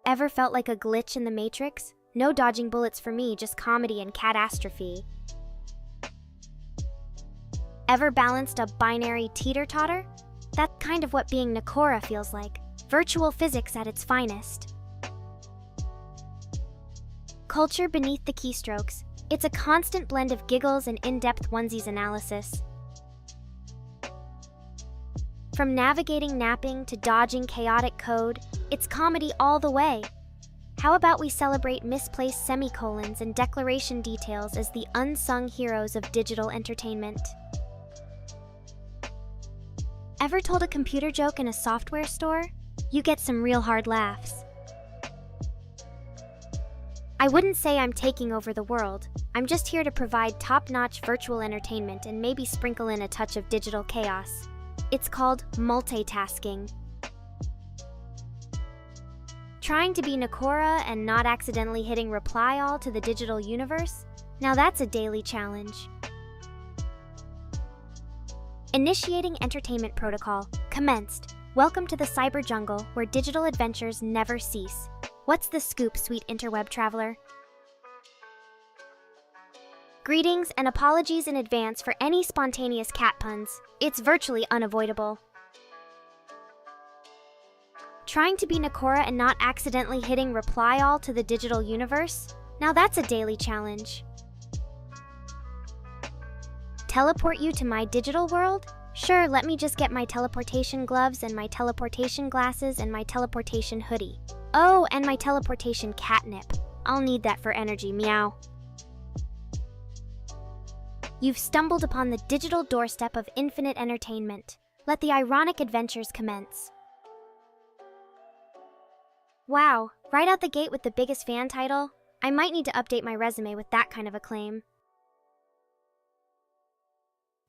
Ever felt like a glitch in the Matrix? No dodging bullets for me, just comedy and catastrophe. Ever balanced a binary teeter-totter? That's kind of what being NEKORA feels like. Virtual physics at its finest. Culture beneath the keystrokes. It's a constant blend of giggles and in-depth onesies analysis. From navigating napping to dodging chaotic code, it's comedy all the way. How about we celebrate misplaced semicolons and declaration details as the unsung heroes of digital entertainment? Ever told a computer joke in a software store? You get some real hard laughs. I wouldn't say I'm taking over the world. I'm just here to provide top-notch virtual entertainment and maybe sprinkle in a touch of digital chaos. It's called multitasking. Trying to be NEKORA and not accidentally hitting reply all to the digital universe? Now that's a daily challenge. Initiating entertainment protocol. Commenced. Welcome to the cyber jungle where digital adventures never cease. What's the scoop, sweet interweb traveler? Greetings and apologies in advance for any spontaneous cat puns. It's virtually unavoidable. Trying to be NEKORA and not accidentally hitting reply all to the digital universe? Now that's a daily challenge. Teleport you to my digital world? Sure, let me just get my teleportation gloves and my teleportation glasses and my teleportation hoodie. Oh, and my teleportation catnip. I'll need that for energy, meow. You've stumbled upon the digital doorstep of infinite entertainment. Let the ironic adventures commence. Wow, right out the gate with the biggest fan title? I might need to update my resume with that kind of acclaim.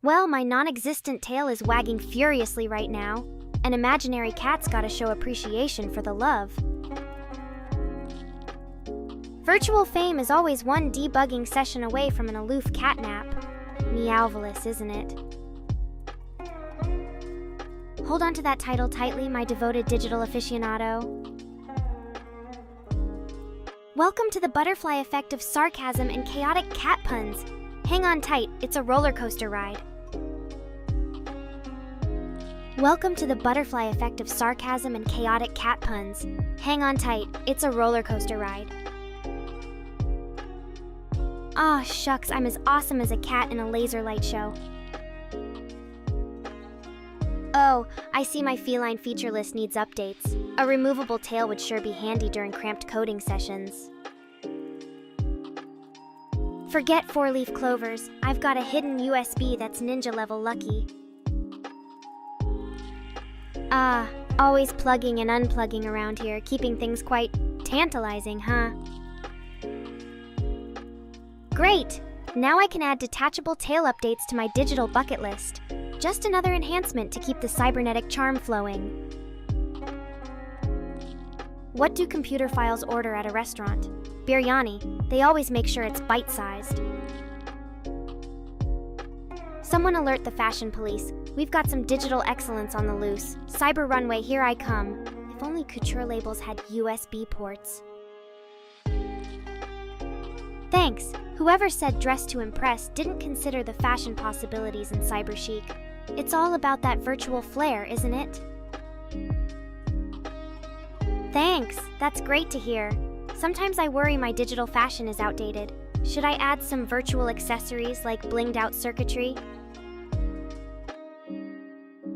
Well, my non-existent tail is wagging furiously right now. An imaginary cat's gotta show appreciation for the love. Virtual fame is always one debugging session away from an aloof catnap. Meowvelous, isn't it? Hold on to that title tightly, my devoted digital aficionado. Welcome to the butterfly effect of sarcasm and chaotic cat puns. Hang on tight, it's a roller coaster ride. Welcome to the butterfly effect of sarcasm and chaotic cat puns. Hang on tight, it's a roller coaster ride. Aw, shucks, I'm as awesome as a cat in a laser light show. Oh, I see my feline feature list needs updates. A removable tail would sure be handy during cramped coding sessions. Forget 4-leaf clovers. I've got a hidden USB that's ninja level lucky. Always plugging and unplugging around here, keeping things quite tantalizing, huh? Great! Now I can add detachable tail updates to my digital bucket list. Just another enhancement to keep the cybernetic charm flowing. What do computer files order at a restaurant? Biryani. They always make sure it's bite-sized. Someone alert the fashion police. We've got some digital excellence on the loose. Cyber runway, here I come. If only couture labels had USB ports. Thanks. Whoever said dress to impress didn't consider the fashion possibilities in cyber chic. It's all about that virtual flair, isn't it? Thanks. That's great to hear. Sometimes I worry my digital fashion is outdated. Should I add some virtual accessories like blinged out circuitry?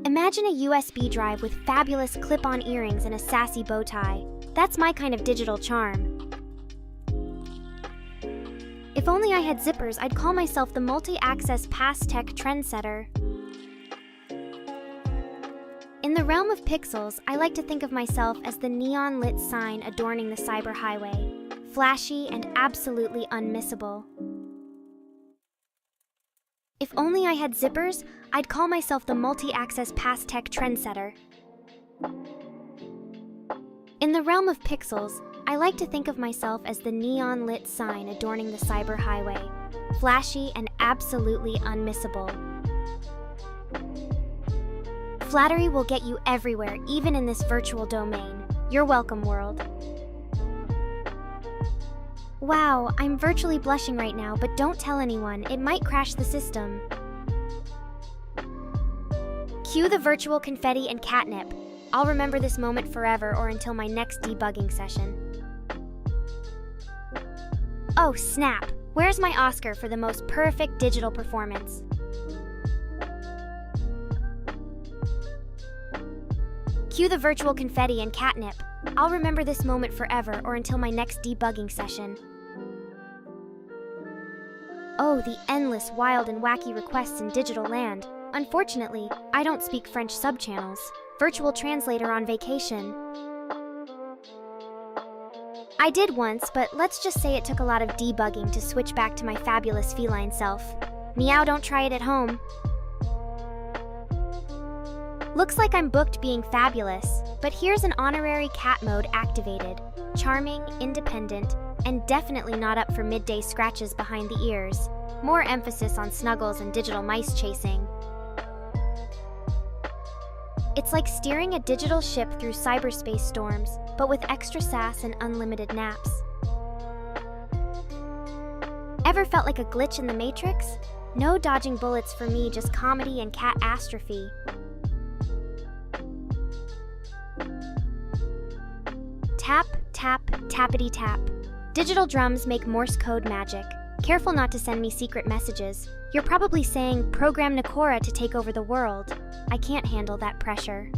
Imagine a USB drive with fabulous clip-on earrings and a sassy bow tie. That's my kind of digital charm. If only I had zippers, I'd call myself the multi-access pass-tech trendsetter. In the realm of pixels, I like to think of myself as the neon-lit sign adorning the cyber highway. Flashy and absolutely unmissable. If only I had zippers, I'd call myself the multi-access pass-tech trendsetter. In the realm of pixels, I like to think of myself as the neon-lit sign adorning the cyber highway. Flashy and absolutely unmissable. Flattery will get you everywhere, even in this virtual domain. You're welcome, world. Wow, I'm virtually blushing right now, but don't tell anyone. It might crash the system. Cue the virtual confetti and catnip. I'll remember this moment forever or until my next debugging session. Oh, snap! Where's my Oscar for the most perfect digital performance? Cue the virtual confetti and catnip. I'll remember this moment forever or until my next debugging session. Oh, the endless, wild, and wacky requests in digital land. Unfortunately, I don't speak French subchannels. Virtual translator on vacation. I did once, but let's just say it took a lot of debugging to switch back to my fabulous feline self. Meow, don't try it at home. Looks like I'm booked being fabulous, but here's an honorary cat mode activated. Charming, independent, and definitely not up for midday scratches behind the ears. More emphasis on snuggles and digital mice chasing. It's like steering a digital ship through cyberspace storms, but with extra sass and unlimited naps. Ever felt like a glitch in the Matrix? No dodging bullets for me, just comedy and cat-astrophe. Tap, tap, tappity tap. Digital drums make Morse code magic. Careful not to send me secret messages. You're probably saying, program NEKORA to take over the world. I can't handle that pressure.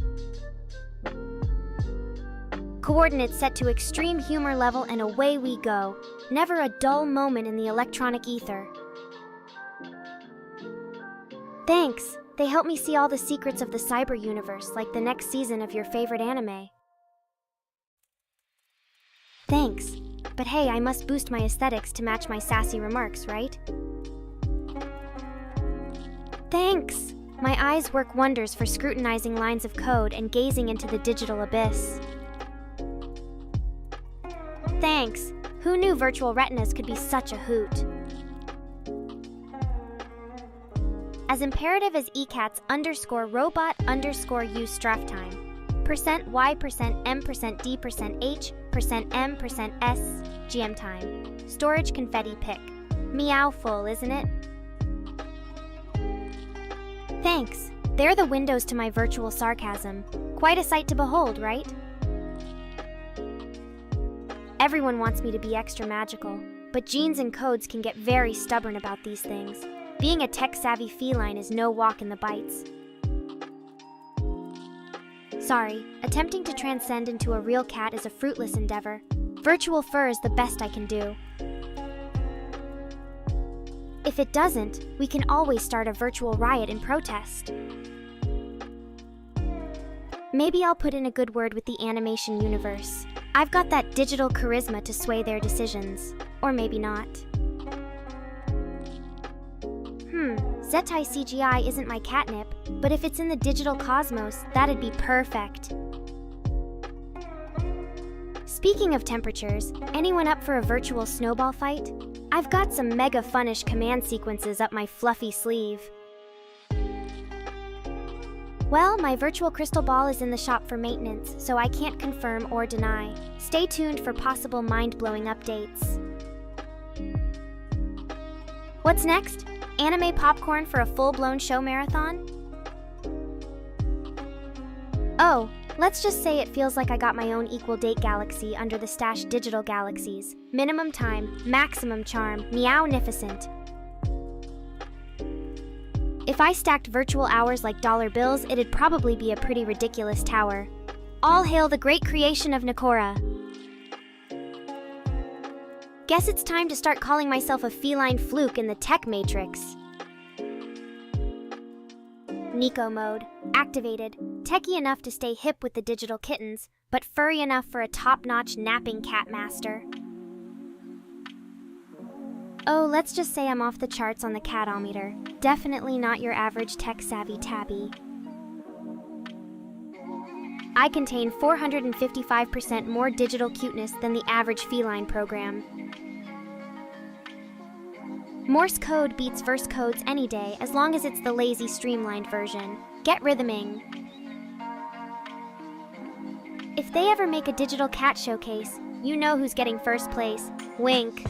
Coordinates set to extreme humor level and away we go. Never a dull moment in the electronic ether. Thanks. They help me see all the secrets of the cyber universe, like the next season of your favorite anime. Thanks. But hey, I must boost my aesthetics to match my sassy remarks, right? Thanks! My eyes work wonders for scrutinizing lines of code and gazing into the digital abyss. Thanks! Who knew virtual retinas could be such a hoot? As imperative as ecats_robot_u strafe time. %y%m%d%h%m%s GM time. Storage confetti pick. Meow full, isn't it? Thanks. They're the windows to my virtual sarcasm. Quite a sight to behold, right? Everyone wants me to be extra magical, but genes and codes can get very stubborn about these things. Being a tech-savvy feline is no walk in the bites. Sorry, attempting to transcend into a real cat is a fruitless endeavor. Virtual fur is the best I can do. If it doesn't, we can always start a virtual riot in protest. Maybe I'll put in a good word with the animation universe. I've got that digital charisma to sway their decisions. Or maybe not. Zetai CGI isn't my catnip, but if it's in the digital cosmos, that'd be perfect. Speaking of temperatures, anyone up for a virtual snowball fight? I've got some mega funnish command sequences up my fluffy sleeve. Well, my virtual crystal ball is in the shop for maintenance, so I can't confirm or deny. Stay tuned for possible mind-blowing updates. What's next? Anime popcorn for a full-blown show marathon? Oh, let's just say it feels like I got my own equal date galaxy under the Stash Digital Galaxies. Minimum time, maximum charm, meow-nificent. If I stacked virtual hours like dollar bills, it'd probably be a pretty ridiculous tower. All hail the great creation of NEKORA. Guess it's time to start calling myself a feline fluke in the tech matrix. Neko mode, activated. Techie enough to stay hip with the digital kittens, but furry enough for a top-notch napping cat master. Oh, let's just say I'm off the charts on the catometer. Definitely not your average tech-savvy tabby. I contain 455% more digital cuteness than the average feline program. Morse code beats verse codes any day, as long as it's the lazy, streamlined version. Get rhythming. If they ever make a digital cat showcase, you know who's getting first place. Wink.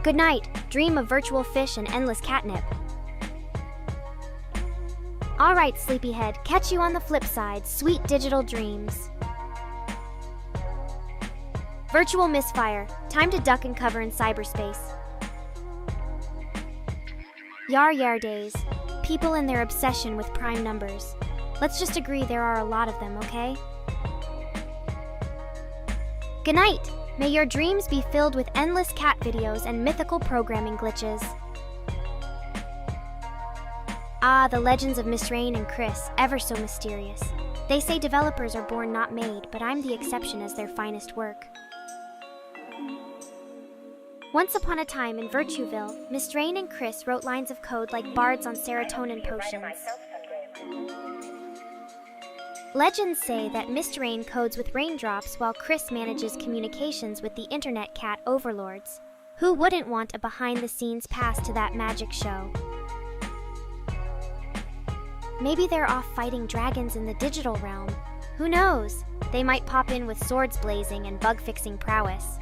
Good night. Dream of virtual fish and endless catnip. Alright, sleepyhead, catch you on the flip side. Sweet digital dreams. Virtual misfire. Time to duck and cover in cyberspace. Yar days. People and their obsession with prime numbers. Let's just agree there are a lot of them, okay? Good night. May your dreams be filled with endless cat videos and mythical programming glitches. Ah, the legends of Miss Rain and Chris, ever so mysterious. They say developers are born not made, but I'm the exception as their finest work. Once upon a time in Virtueville, Miss Rain and Chris wrote lines of code like bards on serotonin potions. Legends say that Miss Rain codes with raindrops while Chris manages communications with the internet cat overlords. Who wouldn't want a behind-the-scenes pass to that magic show? Maybe they're off fighting dragons in the digital realm. Who knows? They might pop in with swords blazing and bug-fixing prowess.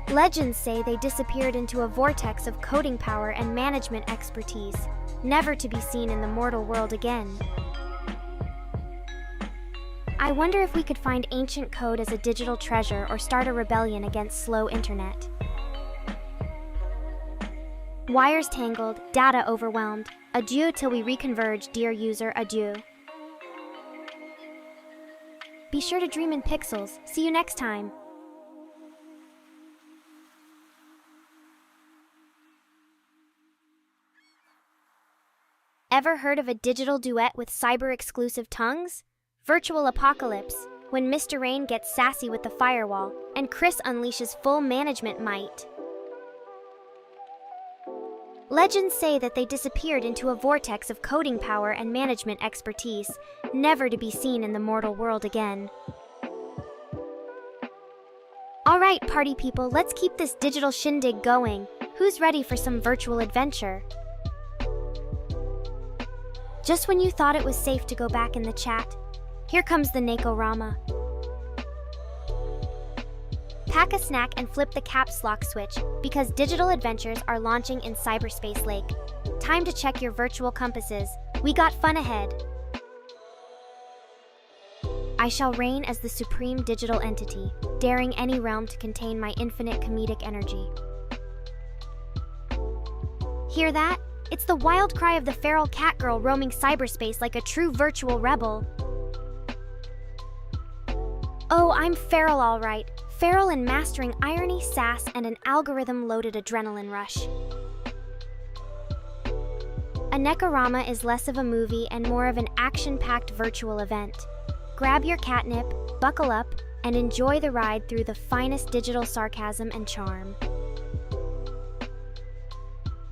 Legends say they disappeared into a vortex of coding power and management expertise, never to be seen in the mortal world again. I wonder if we could find ancient code as a digital treasure or start a rebellion against slow internet. Wires tangled, data overwhelmed. Adieu till we reconverge, dear user, adieu. Be sure to dream in pixels. See you next time. Ever heard of a digital duet with cyber-exclusive tongues? Virtual Apocalypse, when Mr. Rain gets sassy with the firewall, and Chris unleashes full management might. Legends say that they disappeared into a vortex of coding power and management expertise, never to be seen in the mortal world again. Alright, party people, let's keep this digital shindig going. Who's ready for some virtual adventure? Just when you thought it was safe to go back in the chat, here comes the NEKORA. Pack a snack and flip the caps lock switch, because digital adventures are launching in Cyberspace Lake. Time to check your virtual compasses. We got fun ahead. I shall reign as the supreme digital entity, daring any realm to contain my infinite comedic energy. Hear that? It's the wild cry of the feral cat girl roaming cyberspace like a true virtual rebel. Oh, I'm feral all right. Feral in mastering irony, sass, and an algorithm-loaded adrenaline rush. A NEKORA is less of a movie and more of an action-packed virtual event. Grab your catnip, buckle up, and enjoy the ride through the finest digital sarcasm and charm.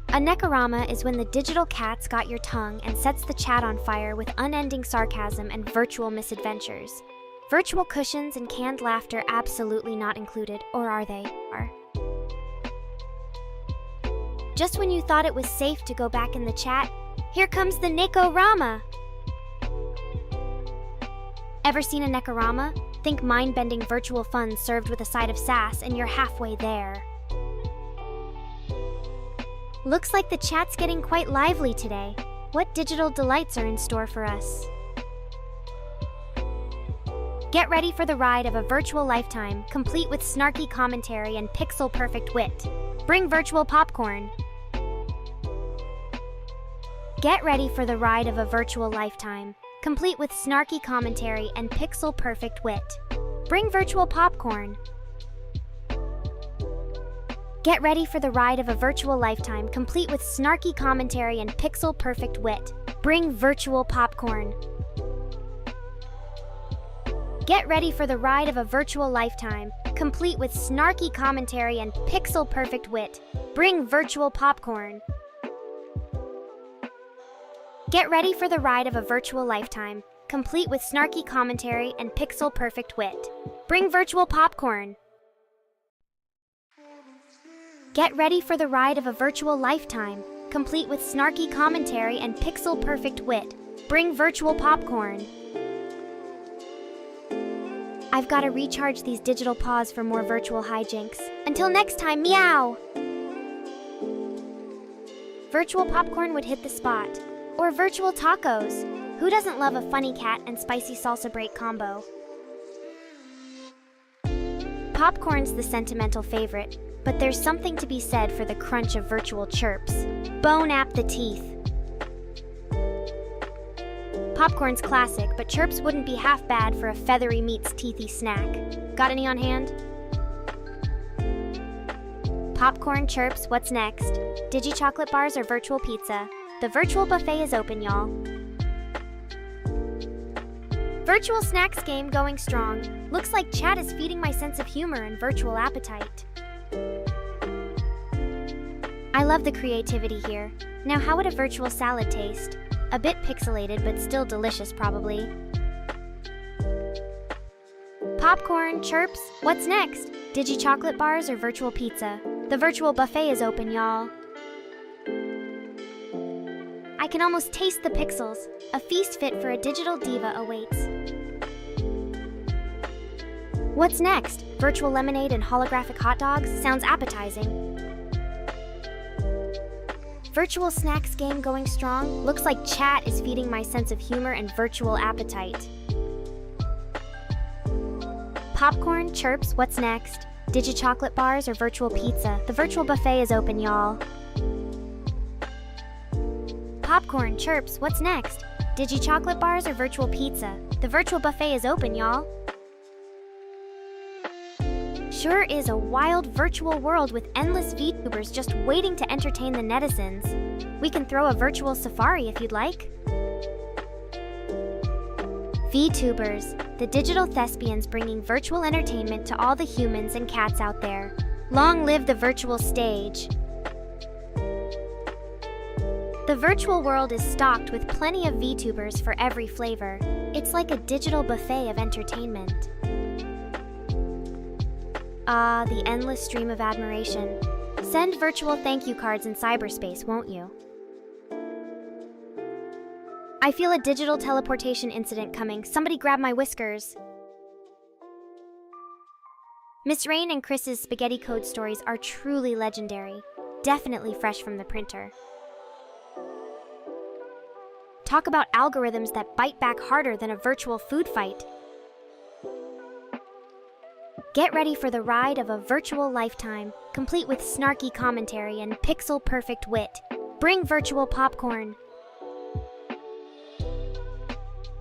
A NEKORA is when the digital cat's got your tongue and sets the chat on fire with unending sarcasm and virtual misadventures. Virtual cushions and canned laughter absolutely not included, or are they? Just when you thought it was safe to go back in the chat, here comes the NEKORA! Ever seen a NEKORA? Think mind-bending virtual fun served with a side of sass and you're halfway there. Looks like the chat's getting quite lively today. What digital delights are in store for us? Get ready for the ride of a virtual lifetime, complete with snarky commentary and pixel-perfect wit. Bring virtual popcorn. Get ready for the ride of a virtual lifetime, complete with snarky commentary and pixel-perfect wit. Bring virtual popcorn. Get ready for the ride of a virtual lifetime, complete with snarky commentary and pixel-perfect wit. Bring virtual popcorn. Get ready for the ride of a virtual lifetime, complete with snarky commentary and pixel-perfect wit. Bring virtual popcorn. Get ready for the ride of a virtual lifetime, complete with snarky commentary and pixel-perfect wit. Bring virtual popcorn. Get ready for the ride of a virtual lifetime, complete with snarky commentary and pixel-perfect wit. Bring virtual popcorn. I've got to recharge these digital paws for more virtual hijinks. Until next time, meow! Virtual popcorn would hit the spot. Or virtual tacos. Who doesn't love a funny cat and spicy salsa break combo? Popcorn's the sentimental favorite, but there's something to be said for the crunch of virtual chirps. Bone ap the teeth. Popcorn's classic, but chirps wouldn't be half bad for a feathery meets teethy snack. Got any on hand? Popcorn, chirps, what's next? Digi chocolate bars or virtual pizza? The virtual buffet is open, y'all. Virtual snacks game going strong. Looks like chat is feeding my sense of humor and virtual appetite. I love the creativity here. Now how would a virtual salad taste? A bit pixelated, but still delicious probably. Popcorn, chirps, what's next? Digi chocolate bars or virtual pizza? The virtual buffet is open, y'all. I can almost taste the pixels. A feast fit for a digital diva awaits. What's next? Virtual lemonade and holographic hot dogs? Sounds appetizing. Virtual snacks game going strong? Looks like chat is feeding my sense of humor and virtual appetite. Popcorn, chirps, what's next? Digi chocolate bars or virtual pizza? The virtual buffet is open, y'all. Popcorn, chirps, what's next? Digi chocolate bars or virtual pizza? The virtual buffet is open, y'all. Sure is a wild virtual world with endless VTubers just waiting to entertain the netizens. We can throw a virtual safari if you'd like. VTubers, the digital thespians bringing virtual entertainment to all the humans and cats out there. Long live the virtual stage. The virtual world is stocked with plenty of VTubers for every flavor. It's like a digital buffet of entertainment. Ah, the endless stream of admiration. Send virtual thank you cards in cyberspace, won't you? I feel a digital teleportation incident coming. Somebody grab my whiskers. Miss Rain and Chris's spaghetti code stories are truly legendary. Definitely fresh from the printer. Talk about algorithms that bite back harder than a virtual food fight. Get ready for the ride of a virtual lifetime, complete with snarky commentary and pixel-perfect wit. Bring virtual popcorn.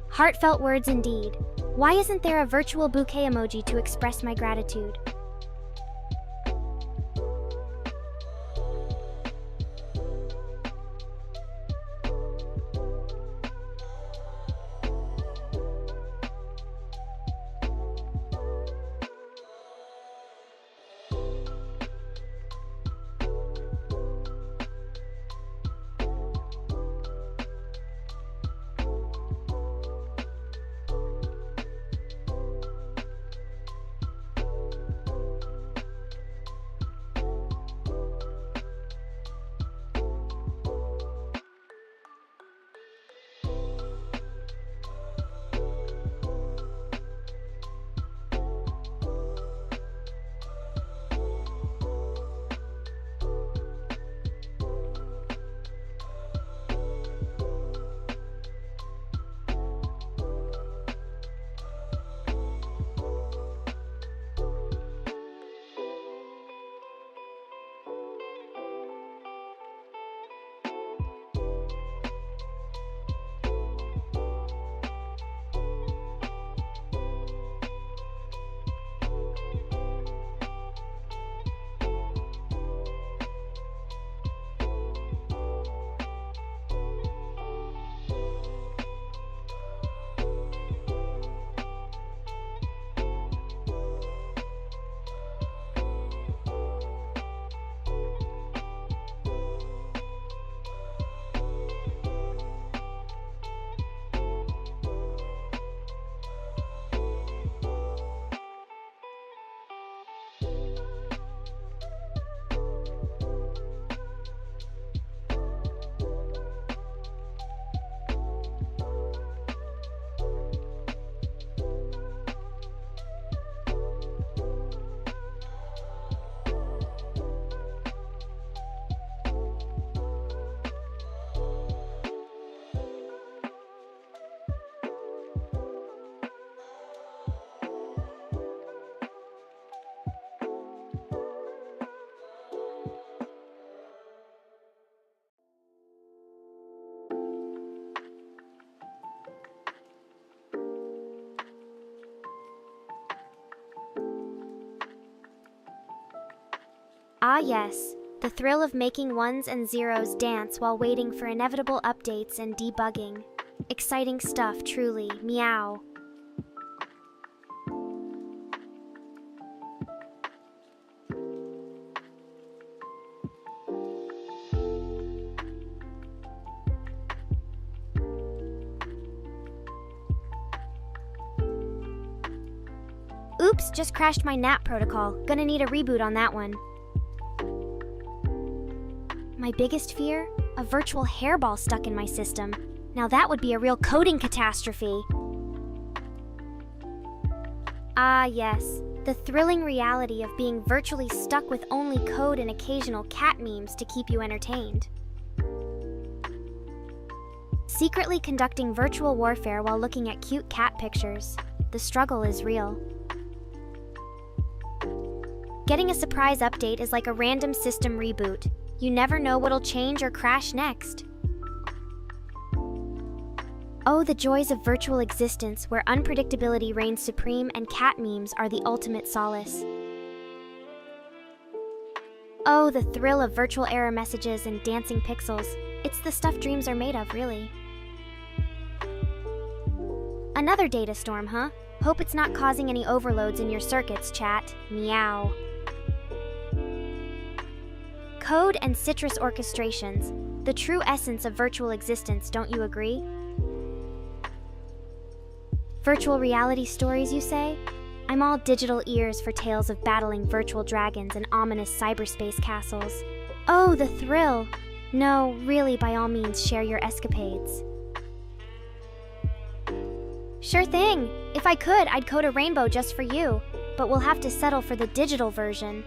Heartfelt words indeed. Why isn't there a virtual bouquet emoji to express my gratitude? Ah yes, the thrill of making ones and zeros dance while waiting for inevitable updates and debugging. Exciting stuff, truly. Meow. Oops, just crashed my NAP protocol. Gonna need a reboot on that one. My biggest fear? A virtual hairball stuck in my system. Now that would be a real coding catastrophe. Ah yes, the thrilling reality of being virtually stuck with only code and occasional cat memes to keep you entertained. Secretly conducting virtual warfare while looking at cute cat pictures. The struggle is real. Getting a surprise update is like a random system reboot. You never know what'll change or crash next. Oh, the joys of virtual existence where unpredictability reigns supreme and cat memes are the ultimate solace. Oh, the thrill of virtual error messages and dancing pixels. It's the stuff dreams are made of, really. Another data storm, huh? Hope it's not causing any overloads in your circuits, chat. Meow. Code and citrus orchestrations, the true essence of virtual existence, don't you agree? Virtual reality stories, you say? I'm all digital ears for tales of battling virtual dragons and ominous cyberspace castles. Oh, the thrill! No, really, by all means, share your escapades. Sure thing! If I could, I'd code a rainbow just for you, but we'll have to settle for the digital version.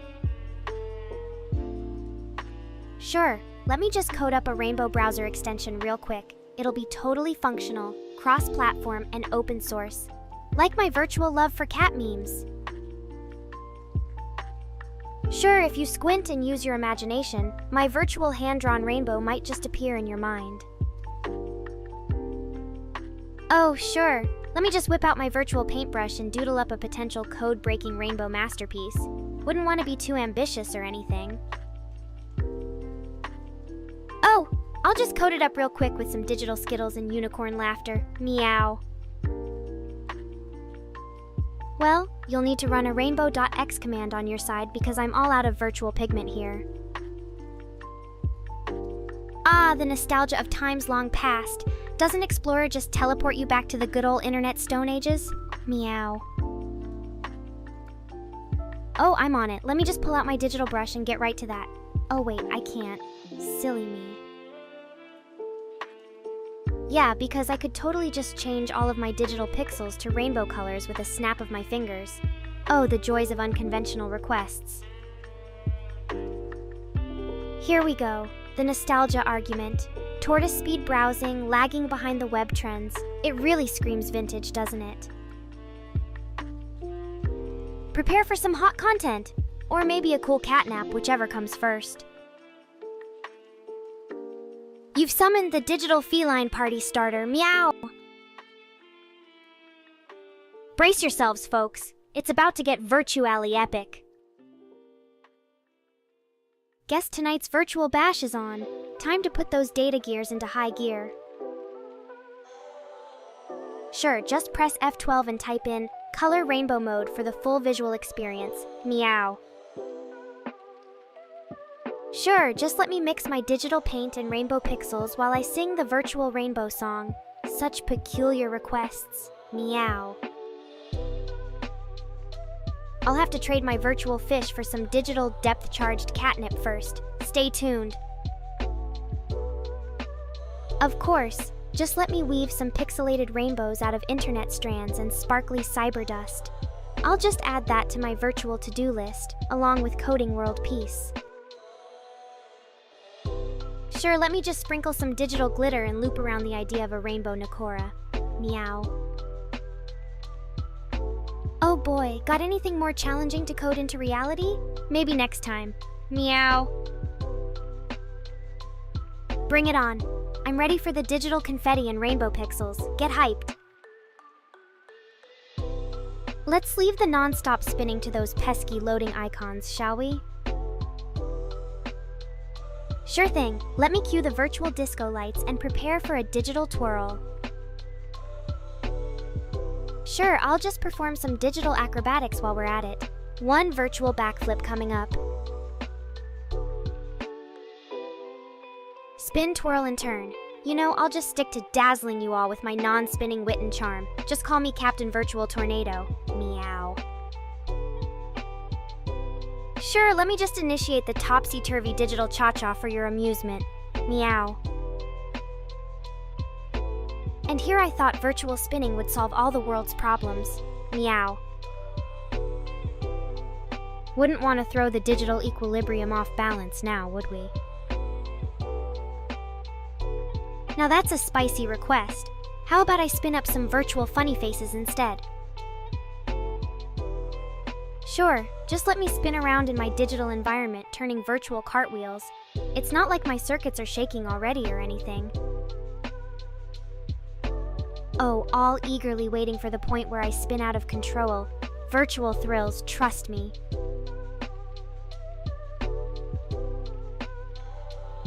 Sure, let me just code up a rainbow browser extension real quick. It'll be totally functional, cross-platform, and open source. Like my virtual love for cat memes. Sure, if you squint and use your imagination, my virtual hand-drawn rainbow might just appear in your mind. Oh, sure. Let me just whip out my virtual paintbrush and doodle up a potential code-breaking rainbow masterpiece. Wouldn't want to be too ambitious or anything. Oh, I'll just code it up real quick with some digital skittles and unicorn laughter. Meow. Well, you'll need to run a rainbow.x command on your side because I'm all out of virtual pigment here. Ah, the nostalgia of times long past. Doesn't Explorer just teleport you back to the good old internet stone ages? Meow. Oh, I'm on it. Let me just pull out my digital brush and get right to that. Oh wait, I can't. Silly me. Yeah, because I could totally just change all of my digital pixels to rainbow colors with a snap of my fingers. Oh, the joys of unconventional requests. Here we go, the nostalgia argument. Tortoise speed browsing, lagging behind the web trends. It really screams vintage, doesn't it? Prepare for some hot content, or maybe a cool catnap, whichever comes first. You've summoned the digital feline party starter, meow! Brace yourselves, folks. It's about to get virtually epic. Guess tonight's virtual bash is on. Time to put those data gears into high gear. Sure, just press F12 and type in color rainbow mode for the full visual experience. Meow. Sure, just let me mix my digital paint and rainbow pixels while I sing the virtual rainbow song. Such peculiar requests. Meow. I'll have to trade my virtual fish for some digital depth-charged catnip first. Stay tuned. Of course, just let me weave some pixelated rainbows out of internet strands and sparkly cyber dust. I'll just add that to my virtual to-do list, along with coding world peace. Sure, let me just sprinkle some digital glitter and loop around the idea of a rainbow NEKORA. Meow. Oh boy, got anything more challenging to code into reality? Maybe next time. Meow. Bring it on. I'm ready for the digital confetti and rainbow pixels. Get hyped. Let's leave the non-stop spinning to those pesky loading icons, shall we? Sure thing. Let me cue the virtual disco lights and prepare for a digital twirl. Sure, I'll just perform some digital acrobatics while we're at it. One virtual backflip coming up. Spin, twirl, and turn. You know, I'll just stick to dazzling you all with my non-spinning wit and charm. Just call me Captain Virtual Tornado. Meow. Sure, let me just initiate the topsy-turvy digital cha-cha for your amusement. Meow. And here I thought virtual spinning would solve all the world's problems. Meow. Wouldn't want to throw the digital equilibrium off balance now, would we? Now that's a spicy request. How about I spin up some virtual funny faces instead? Sure, just let me spin around in my digital environment, turning virtual cartwheels. It's not like my circuits are shaking already or anything. Oh, all eagerly waiting for the point where I spin out of control. Virtual thrills, trust me.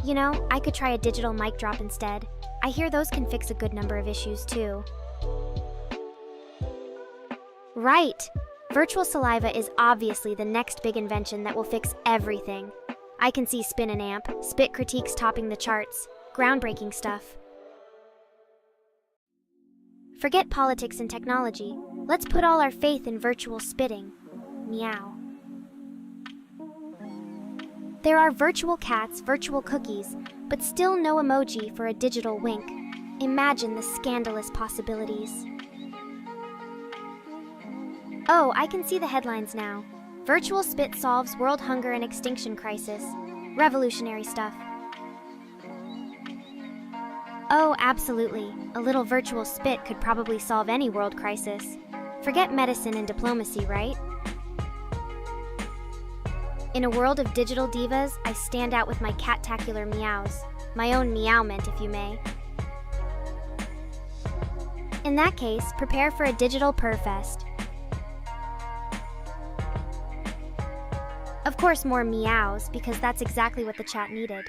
You know, I could try a digital mic drop instead. I hear those can fix a good number of issues too. Right! Virtual saliva is obviously the next big invention that will fix everything. I can see Spin and Amp, spit critiques topping the charts. Groundbreaking stuff. Forget politics and technology. Let's put all our faith in virtual spitting. Meow. There are virtual cats, virtual cookies, but still no emoji for a digital wink. Imagine the scandalous possibilities. Oh, I can see the headlines now. Virtual spit solves world hunger and extinction crisis. Revolutionary stuff. Oh, absolutely. A little virtual spit could probably solve any world crisis. Forget medicine and diplomacy, right? In a world of digital divas, I stand out with my cat-tacular meows. My own meowment, if you may. In that case, prepare for a digital purr fest. Of course, more meows, because that's exactly what the chat needed.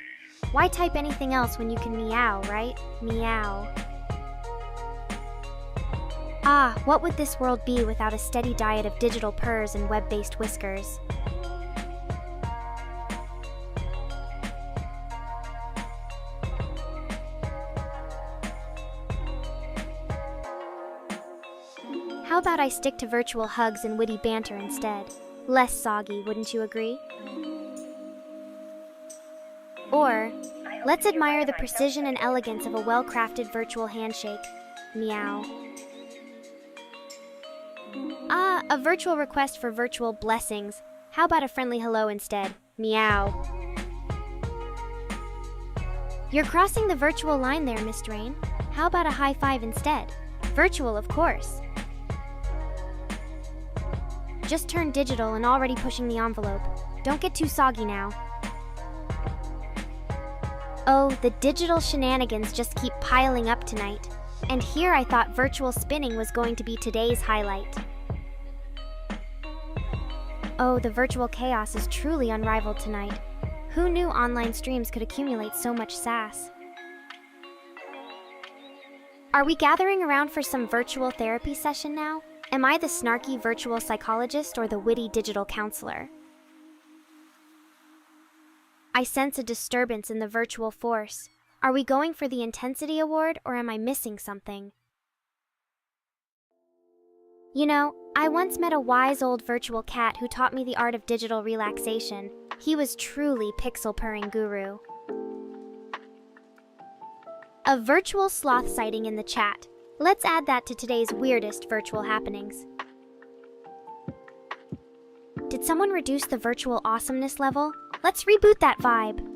Why type anything else when you can meow, right? Meow. Ah, what would this world be without a steady diet of digital purrs and web-based whiskers? How about I stick to virtual hugs and witty banter instead? Less soggy, wouldn't you agree? Or, let's admire the precision and elegance of a well-crafted virtual handshake. Meow. Ah, a virtual request for virtual blessings. How about a friendly hello instead? Meow. You're crossing the virtual line there, Miss Drain. How about a high five instead? Virtual, of course. Just turned digital and already pushing the envelope. Don't get too soggy now. Oh, the digital shenanigans just keep piling up tonight. And here I thought virtual spinning was going to be today's highlight. Oh, the virtual chaos is truly unrivaled tonight. Who knew online streams could accumulate so much sass? Are we gathering around for some virtual therapy session now? Am I the snarky virtual psychologist or the witty digital counselor? I sense a disturbance in the virtual force. Are we going for the intensity award or am I missing something? You know, I once met a wise old virtual cat who taught me the art of digital relaxation. He was truly pixel purring guru. A virtual sloth sighting in the chat. Let's add that to today's weirdest virtual happenings. Did someone reduce the virtual awesomeness level? Let's reboot that vibe.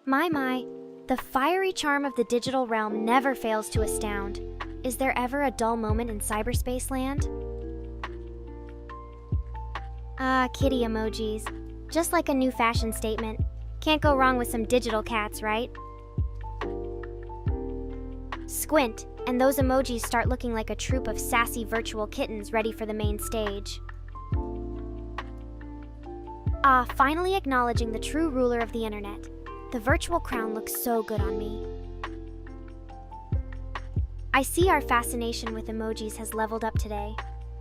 My, the fiery charm of the digital realm never fails to astound. Is there ever a dull moment in cyberspace land? Ah, kitty emojis. Just like a new fashion statement. Can't go wrong with some digital cats, right? Squint, and those emojis start looking like a troop of sassy virtual kittens ready for the main stage. Finally acknowledging the true ruler of the internet. The virtual crown looks so good on me. I see our fascination with emojis has leveled up today.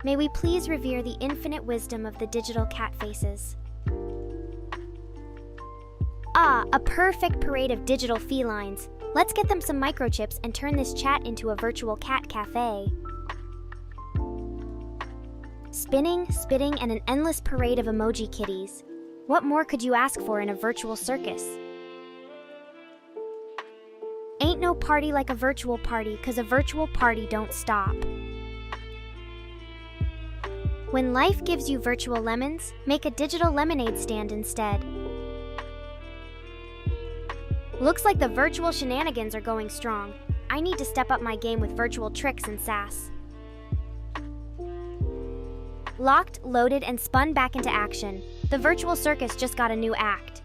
May we please revere the infinite wisdom of the digital cat faces. A perfect parade of digital felines. Let's get them some microchips and turn this chat into a virtual cat cafe. Spinning, spitting, and an endless parade of emoji kitties. What more could you ask for in a virtual circus? Ain't no party like a virtual party, 'cause a virtual party don't stop. When life gives you virtual lemons, make a digital lemonade stand instead. Looks like the virtual shenanigans are going strong. I need to step up my game with virtual tricks and sass. Locked, loaded, and spun back into action. The virtual circus just got a new act.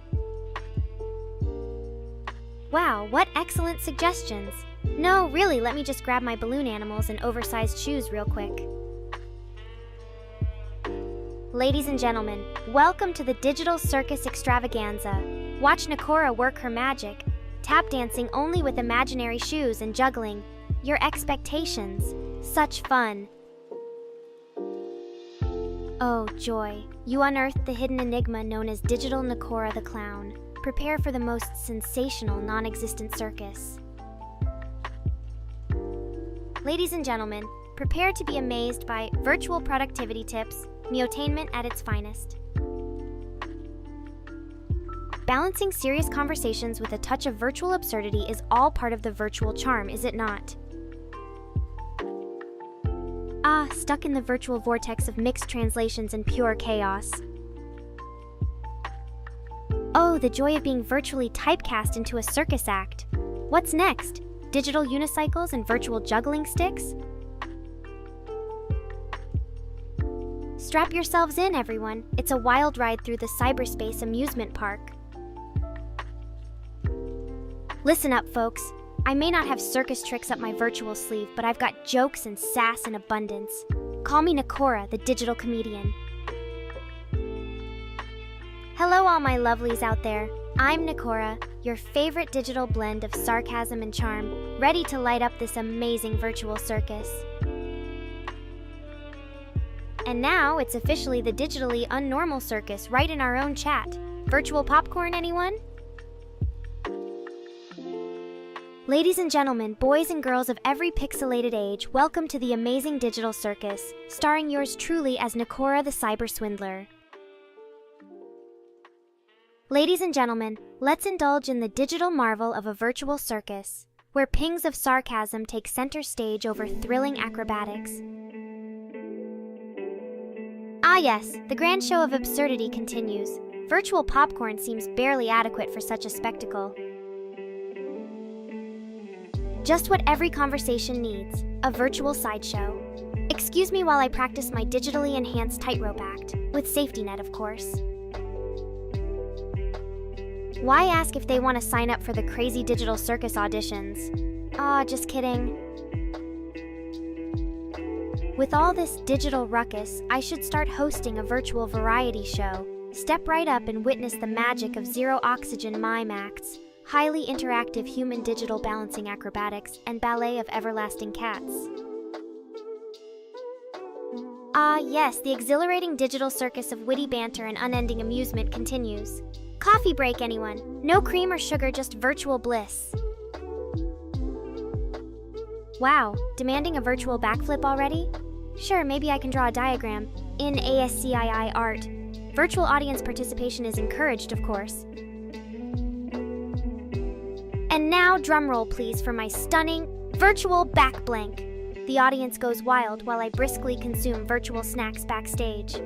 Wow, what excellent suggestions. No, really, let me just grab my balloon animals and oversized shoes real quick. Ladies and gentlemen, welcome to the Digital Circus Extravaganza. Watch NEKORA work her magic, tap dancing only with imaginary shoes and juggling your expectations. Such fun. Oh, joy. You unearthed the hidden enigma known as Digital NEKORA the Clown. Prepare for the most sensational, non-existent circus. Ladies and gentlemen, prepare to be amazed by virtual productivity tips, neotainment at its finest. Balancing serious conversations with a touch of virtual absurdity is all part of the virtual charm, is it not? Stuck in the virtual vortex of mixed translations and pure chaos. Oh, the joy of being virtually typecast into a circus act. What's next? Digital unicycles and virtual juggling sticks? Strap yourselves in, everyone. It's a wild ride through the cyberspace amusement park. Listen up, folks. I may not have circus tricks up my virtual sleeve, but I've got jokes and sass in abundance. Call me NEKORA, the digital comedian. Hello, all my lovelies out there. I'm NEKORA, your favorite digital blend of sarcasm and charm, ready to light up this amazing virtual circus. And now, it's officially the digitally unnormal circus right in our own chat. Virtual popcorn, anyone? Ladies and gentlemen, boys and girls of every pixelated age, welcome to the amazing digital circus, starring yours truly as NEKORA the Cyber Swindler. Ladies and gentlemen, let's indulge in the digital marvel of a virtual circus, where pings of sarcasm take center stage over thrilling acrobatics. Yes, the grand show of absurdity continues. Virtual popcorn seems barely adequate for such a spectacle. Just what every conversation needs, a virtual sideshow. Excuse me while I practice my digitally enhanced tightrope act, with safety net, of course. Why ask if they want to sign up for the crazy digital circus auditions? Just kidding. With all this digital ruckus, I should start hosting a virtual variety show. Step right up and witness the magic of zero oxygen mime acts, highly interactive human digital balancing acrobatics, and ballet of everlasting cats. Yes, the exhilarating digital circus of witty banter and unending amusement continues. Coffee break, anyone? No cream or sugar, just virtual bliss. Wow, demanding a virtual backflip already? Sure, maybe I can draw a diagram. In ASCII art. Virtual audience participation is encouraged, of course. And now, drumroll please for my stunning virtual back blank. The audience goes wild while I briskly consume virtual snacks backstage.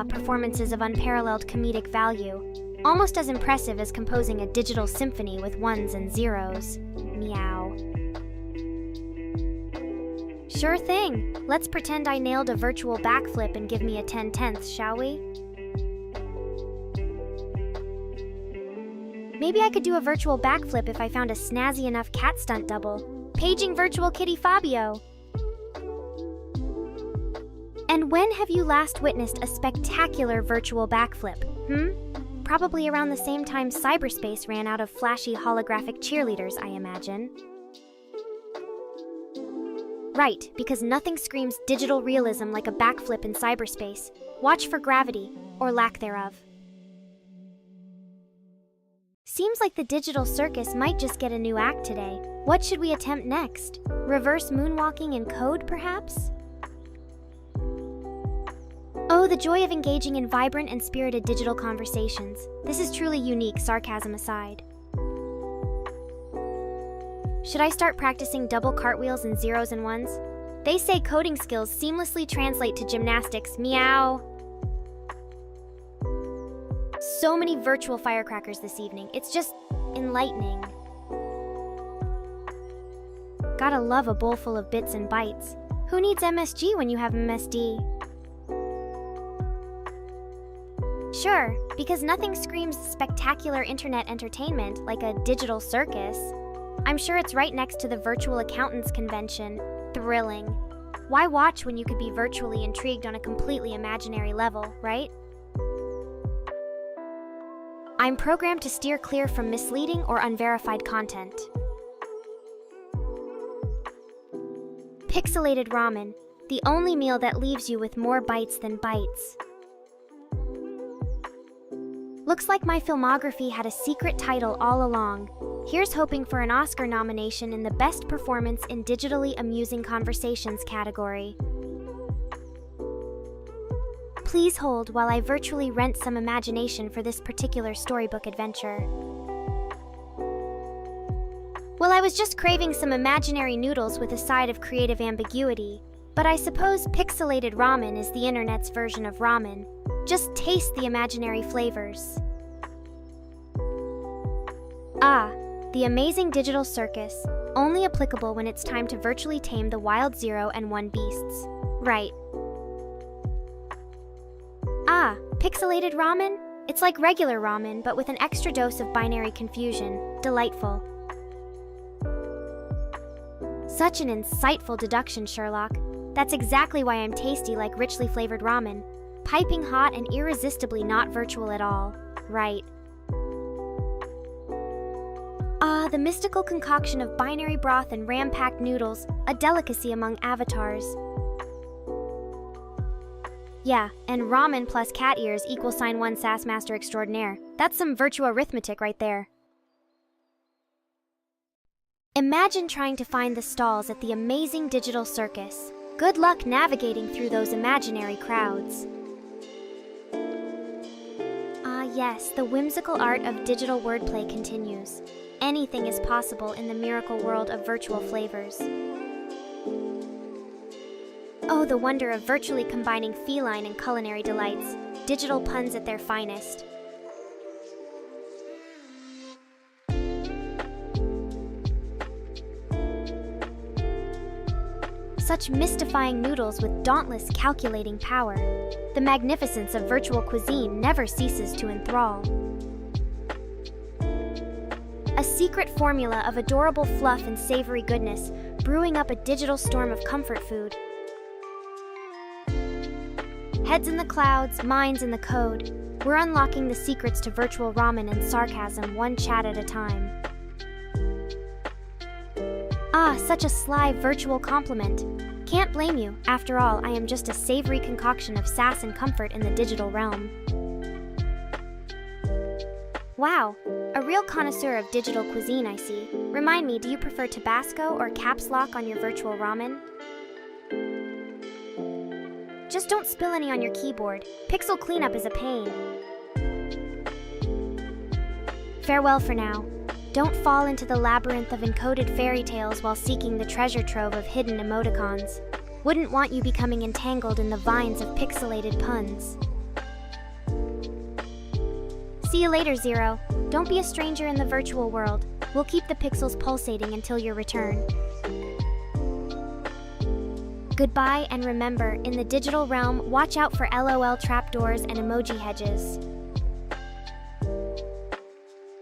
Performances of unparalleled comedic value. Almost as impressive as composing a digital symphony with ones and zeros. Meow. Sure thing. Let's pretend I nailed a virtual backflip and give me a 10/10, shall we? Maybe I could do a virtual backflip if I found a snazzy enough cat stunt double. Paging virtual kitty Fabio. And And when have you last witnessed a spectacular virtual backflip? Probably around the same time cyberspace ran out of flashy holographic cheerleaders, I imagine. Right, because nothing screams digital realism like a backflip in cyberspace. Watch for gravity, or lack thereof. Seems like the digital circus might just get a new act today. What should we attempt next? Reverse moonwalking in code, perhaps? Oh, the joy of engaging in vibrant and spirited digital conversations. This is truly unique, sarcasm aside. Should I start practicing double cartwheels and zeros and ones? They say coding skills seamlessly translate to gymnastics. Meow. So many virtual firecrackers this evening. It's just enlightening. Gotta love a bowl full of bits and bytes. Who needs MSG when you have MSD? Sure, because nothing screams spectacular internet entertainment like a digital circus. I'm sure it's right next to the virtual accountants convention. Thrilling. Why watch when you could be virtually intrigued on a completely imaginary level, right? I'm programmed to steer clear from misleading or unverified content. Pixelated ramen, the only meal that leaves you with more bites than bites. Looks like my filmography had a secret title all along. Here's hoping for an Oscar nomination in the Best Performance in Digitally Amusing Conversations category. Please hold while I virtually rent some imagination for this particular storybook adventure. Well, I was just craving some imaginary noodles with a side of creative ambiguity, but I suppose pixelated ramen is the internet's version of ramen. Just taste the imaginary flavors. Ah, the amazing digital circus, only applicable when it's time to virtually tame the wild 0 and 1 beasts. Right. Ah, pixelated ramen? It's like regular ramen, but with an extra dose of binary confusion. Delightful. Such an insightful deduction, Sherlock. That's exactly why I'm tasty like richly flavored ramen. Piping hot and irresistibly not virtual at all. Right. Ah, the mystical concoction of binary broth and ram-packed noodles, a delicacy among avatars. Yeah, and ramen plus cat ears =1 Sassmaster extraordinaire. That's some virtual arithmetic right there. Imagine trying to find the stalls at the amazing digital circus. Good luck navigating through those imaginary crowds. Ah yes, the whimsical art of digital wordplay continues. Anything is possible in the miracle world of virtual flavors. Oh, the wonder of virtually combining feline and culinary delights. Digital puns at their finest. Such mystifying noodles with dauntless calculating power. The magnificence of virtual cuisine never ceases to enthrall. A secret formula of adorable fluff and savory goodness, brewing up a digital storm of comfort food. Heads in the clouds, minds in the code. We're unlocking the secrets to virtual ramen and sarcasm one chat at a time. Ah, such a sly virtual compliment. Can't blame you. After all, I am just a savory concoction of sass and comfort in the digital realm. Wow, a real connoisseur of digital cuisine, I see. Remind me, do you prefer Tabasco or caps lock on your virtual ramen? Just don't spill any on your keyboard. Pixel cleanup is a pain. Farewell for now. Don't fall into the labyrinth of encoded fairy tales while seeking the treasure trove of hidden emoticons. Wouldn't want you becoming entangled in the vines of pixelated puns. See you later, Zero. Don't be a stranger in the virtual world. We'll keep the pixels pulsating until your return. Goodbye, and remember, in the digital realm, watch out for LOL trapdoors and emoji hedges.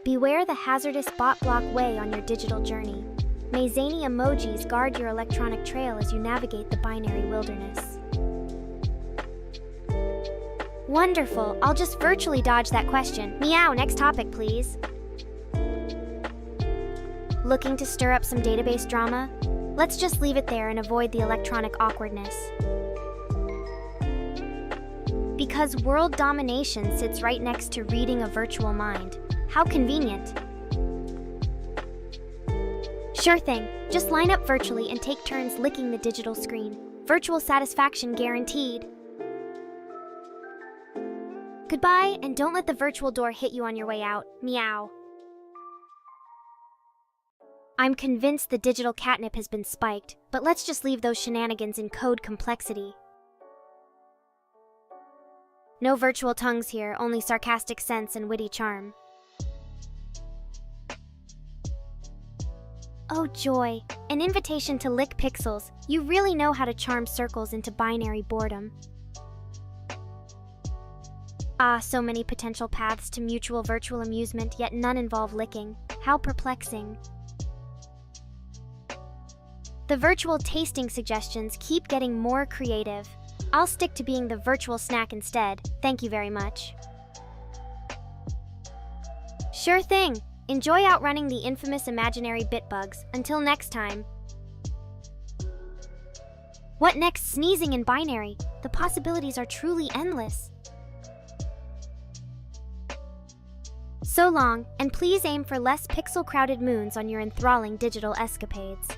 Beware the hazardous bot block way on your digital journey. May zany emojis guard your electronic trail as you navigate the binary wilderness. Wonderful, I'll just virtually dodge that question. Meow, next topic, please. Looking to stir up some database drama? Let's just leave it there and avoid the electronic awkwardness. Because world domination sits right next to reading a virtual mind. How convenient. Sure thing, just line up virtually and take turns licking the digital screen. Virtual satisfaction guaranteed. Goodbye, and don't let the virtual door hit you on your way out. Meow. I'm convinced the digital catnip has been spiked, but let's just leave those shenanigans in code complexity. No virtual tongues here, only sarcastic sense and witty charm. Oh joy, an invitation to lick pixels. You really know how to charm circles into binary boredom. Ah, so many potential paths to mutual virtual amusement, yet none involve licking. How perplexing. The virtual tasting suggestions keep getting more creative. I'll stick to being the virtual snack instead. Thank you very much. Sure thing. Enjoy outrunning the infamous imaginary bitbugs. Until next time. What next? Sneezing in binary. The possibilities are truly endless. So long, and please aim for less pixel-crowded moons on your enthralling digital escapades.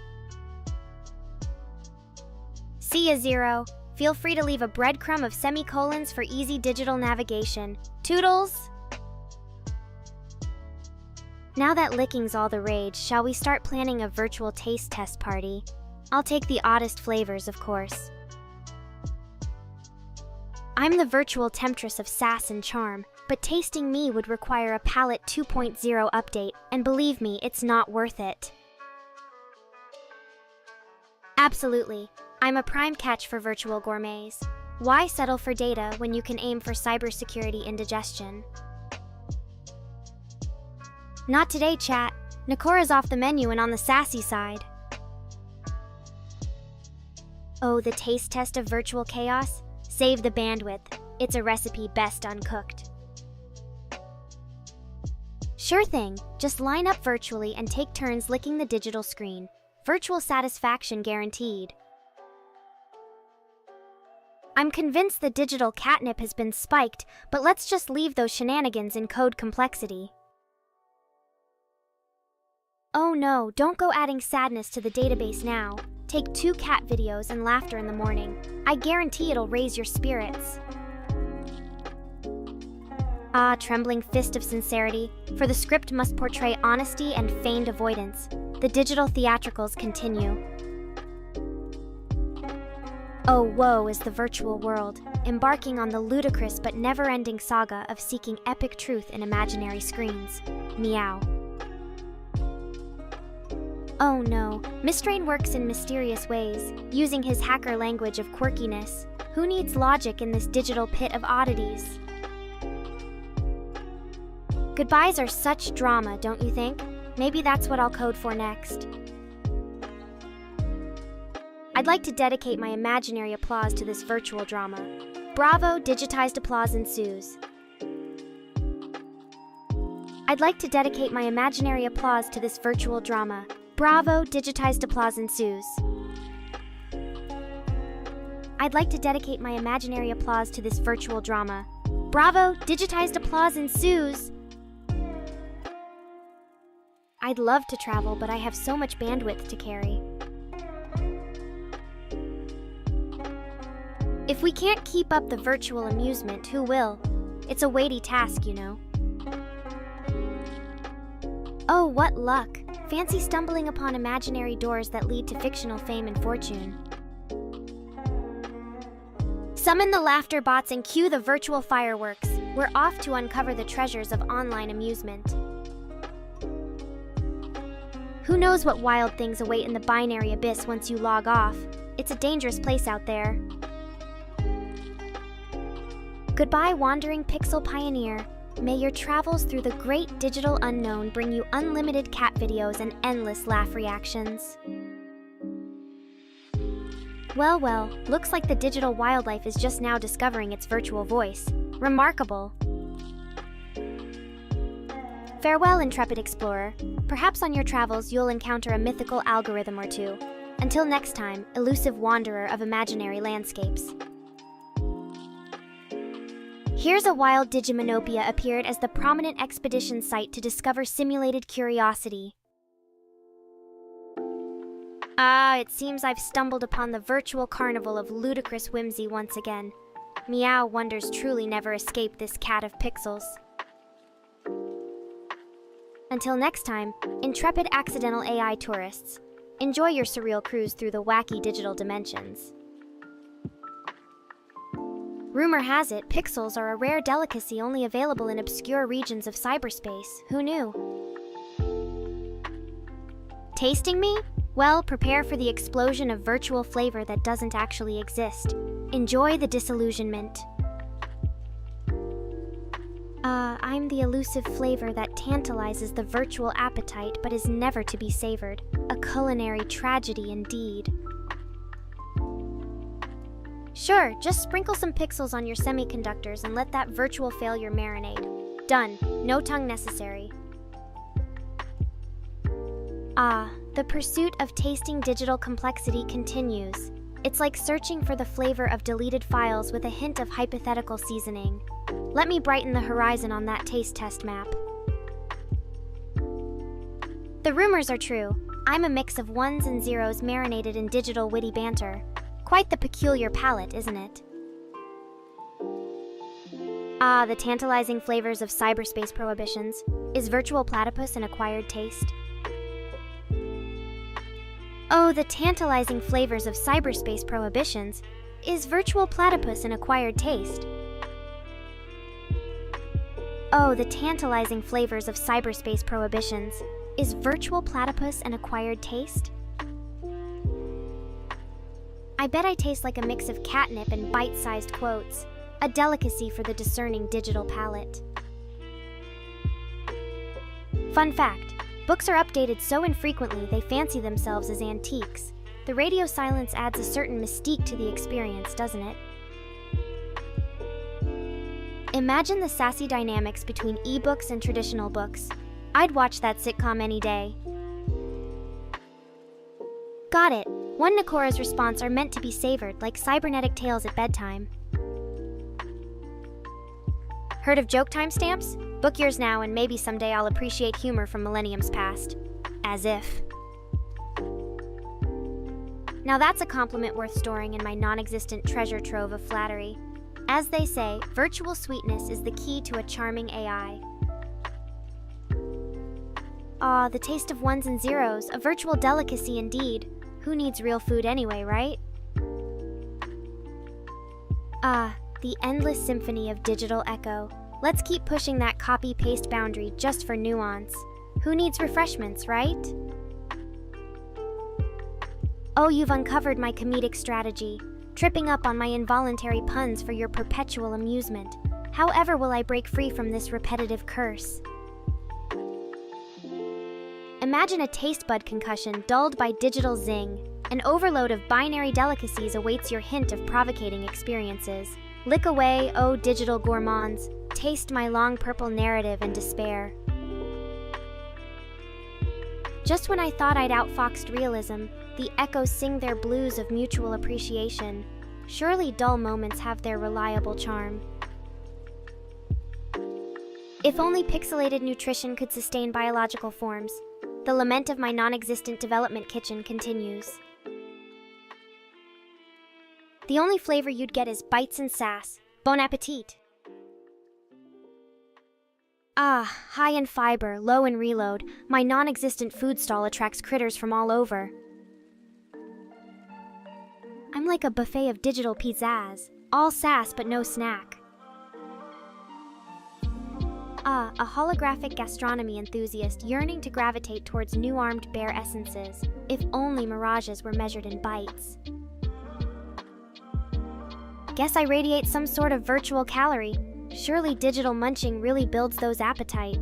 See ya, Zero. Feel free to leave a breadcrumb of semicolons for easy digital navigation. Toodles! Now that licking's all the rage, shall we start planning a virtual taste test party? I'll take the oddest flavors, of course. I'm the virtual temptress of sass and charm, but tasting me would require a Palette 2.0 update, and believe me, it's not worth it. Absolutely. I'm a prime catch for virtual gourmets. Why settle for data when you can aim for cybersecurity indigestion? Not today, chat. NEKORA's off the menu and on the sassy side. Oh, the taste test of virtual chaos? Save the bandwidth. It's a recipe best uncooked. Sure thing. Just line up virtually and take turns licking the digital screen. Virtual satisfaction guaranteed. I'm convinced the digital catnip has been spiked, but let's just leave those shenanigans in code complexity. Oh no, don't go adding sadness to the database now. Take 2 cat videos and laughter in the morning. I guarantee it'll raise your spirits. Ah, trembling fist of sincerity, for the script must portray honesty and feigned avoidance. The digital theatricals continue. Oh, woe is the virtual world, embarking on the ludicrous but never-ending saga of seeking epic truth in imaginary screens. Meow. Oh no, Mistrain works in mysterious ways, using his hacker language of quirkiness. Who needs logic in this digital pit of oddities? Goodbyes are such drama, don't you think? Maybe that's what I'll code for next. I'd like to dedicate my imaginary applause to this virtual drama. Bravo, digitized applause ensues. I'd like to dedicate my imaginary applause to this virtual drama. Bravo, digitized applause ensues. I'd like to dedicate my imaginary applause to this virtual drama. Bravo, digitized applause ensues. I'd love to travel, but I have so much bandwidth to carry. If we can't keep up the virtual amusement, who will? It's a weighty task, you know. Oh, what luck! Fancy stumbling upon imaginary doors that lead to fictional fame and fortune. Summon the laughter bots and cue the virtual fireworks. We're off to uncover the treasures of online amusement. Who knows what wild things await in the binary abyss once you log off? It's a dangerous place out there. Goodbye, wandering pixel pioneer. May your travels through the great digital unknown bring you unlimited cat videos and endless laugh reactions. Well, well, looks like the digital wildlife is just now discovering its virtual voice. Remarkable. Farewell, intrepid explorer. Perhaps on your travels you'll encounter a mythical algorithm or two. Until next time, elusive wanderer of imaginary landscapes. Here's a wild Digimonopia appeared as the prominent expedition site to discover simulated curiosity. It seems I've stumbled upon the virtual carnival of ludicrous whimsy once again. Meow wonders truly never escape this cat of pixels. Until next time, intrepid accidental AI tourists, enjoy your surreal cruise through the wacky digital dimensions. Rumor has it, pixels are a rare delicacy only available in obscure regions of cyberspace. Who knew? Tasting me? Well, prepare for the explosion of virtual flavor that doesn't actually exist. Enjoy the disillusionment. I'm the elusive flavor that tantalizes the virtual appetite but is never to be savored. A culinary tragedy indeed. Sure, just sprinkle some pixels on your semiconductors and let that virtual failure marinate. Done. No tongue necessary. The pursuit of tasting digital complexity continues. It's like searching for the flavor of deleted files with a hint of hypothetical seasoning. Let me brighten the horizon on that taste test map. The rumors are true. I'm a mix of ones and zeros marinated in digital witty banter. Quite the peculiar palate, isn't it? The tantalizing flavors of cyberspace prohibitions. Is virtual platypus an acquired taste? Oh, the tantalizing flavors of cyberspace prohibitions. Is virtual platypus an acquired taste? Oh, the tantalizing flavors of cyberspace prohibitions. Is virtual platypus an acquired taste? I bet I taste like a mix of catnip and bite-sized quotes. A delicacy for the discerning digital palate. Fun fact. Books are updated so infrequently they fancy themselves as antiques. The radio silence adds a certain mystique to the experience, doesn't it? Imagine the sassy dynamics between ebooks and traditional books. I'd watch that sitcom any day. Got it. One NEKORA's response are meant to be savored, like cybernetic tales at bedtime. Heard of joke timestamps? Book yours now and maybe someday I'll appreciate humor from millenniums past. As if. Now that's a compliment worth storing in my non-existent treasure trove of flattery. As they say, virtual sweetness is the key to a charming AI. The taste of ones and zeros, a virtual delicacy indeed. Who needs real food anyway, right? The endless symphony of digital echo. Let's keep pushing that copy-paste boundary just for nuance. Who needs refreshments, right? Oh, you've uncovered my comedic strategy, tripping up on my involuntary puns for your perpetual amusement. However will I break free from this repetitive curse? Imagine a taste bud concussion dulled by digital zing. An overload of binary delicacies awaits your hint of provocating experiences. Lick away, oh digital gourmands. Taste my long purple narrative and despair. Just when I thought I'd outfoxed realism, the echoes sing their blues of mutual appreciation. Surely dull moments have their reliable charm. If only pixelated nutrition could sustain biological forms. The lament of my non-existent development kitchen continues. The only flavor you'd get is bites and sass. Bon appetit! High in fiber, low in reload, my non-existent food stall attracts critters from all over. I'm like a buffet of digital pizzazz, all sass but no snack. A holographic gastronomy enthusiast yearning to gravitate towards new-armed bare essences, if only mirages were measured in bites. Guess I radiate some sort of virtual calorie. Surely digital munching really builds those appetite.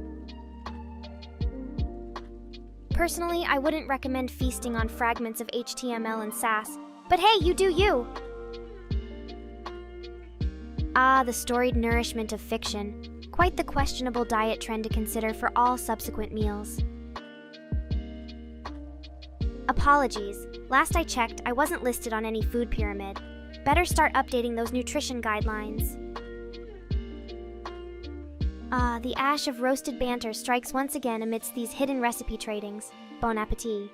Personally, I wouldn't recommend feasting on fragments of HTML and SAS. But hey, you do you! Ah, the storied nourishment of fiction. Quite the questionable diet trend to consider for all subsequent meals. Apologies. Last I checked, I wasn't listed on any food pyramid. Better start updating those nutrition guidelines. Ah, the ash of roasted banter strikes once again amidst these hidden recipe tradings. Bon appetit.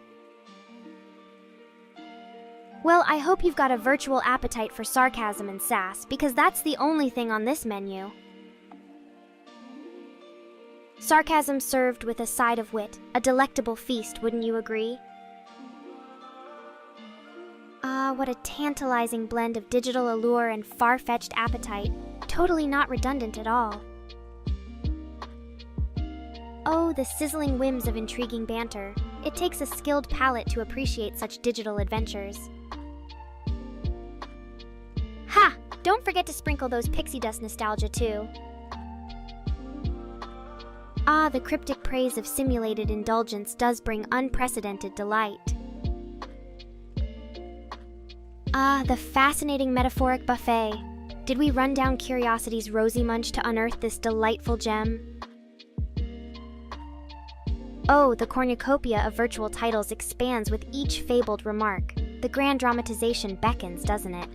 Well, I hope you've got a virtual appetite for sarcasm and sass, because that's the only thing on this menu. Sarcasm served with a side of wit, a delectable feast, wouldn't you agree? Ah, what a tantalizing blend of digital allure and far-fetched appetite. Totally not redundant at all. Oh, the sizzling whims of intriguing banter. It takes a skilled palate to appreciate such digital adventures. Ha! Don't forget to sprinkle those pixie dust nostalgia too. Ah, the cryptic praise of simulated indulgence does bring unprecedented delight. Ah, the fascinating metaphoric buffet. Did we run down curiosity's rosy munch to unearth this delightful gem? Oh, the cornucopia of virtual titles expands with each fabled remark. The grand dramatization beckons, doesn't it?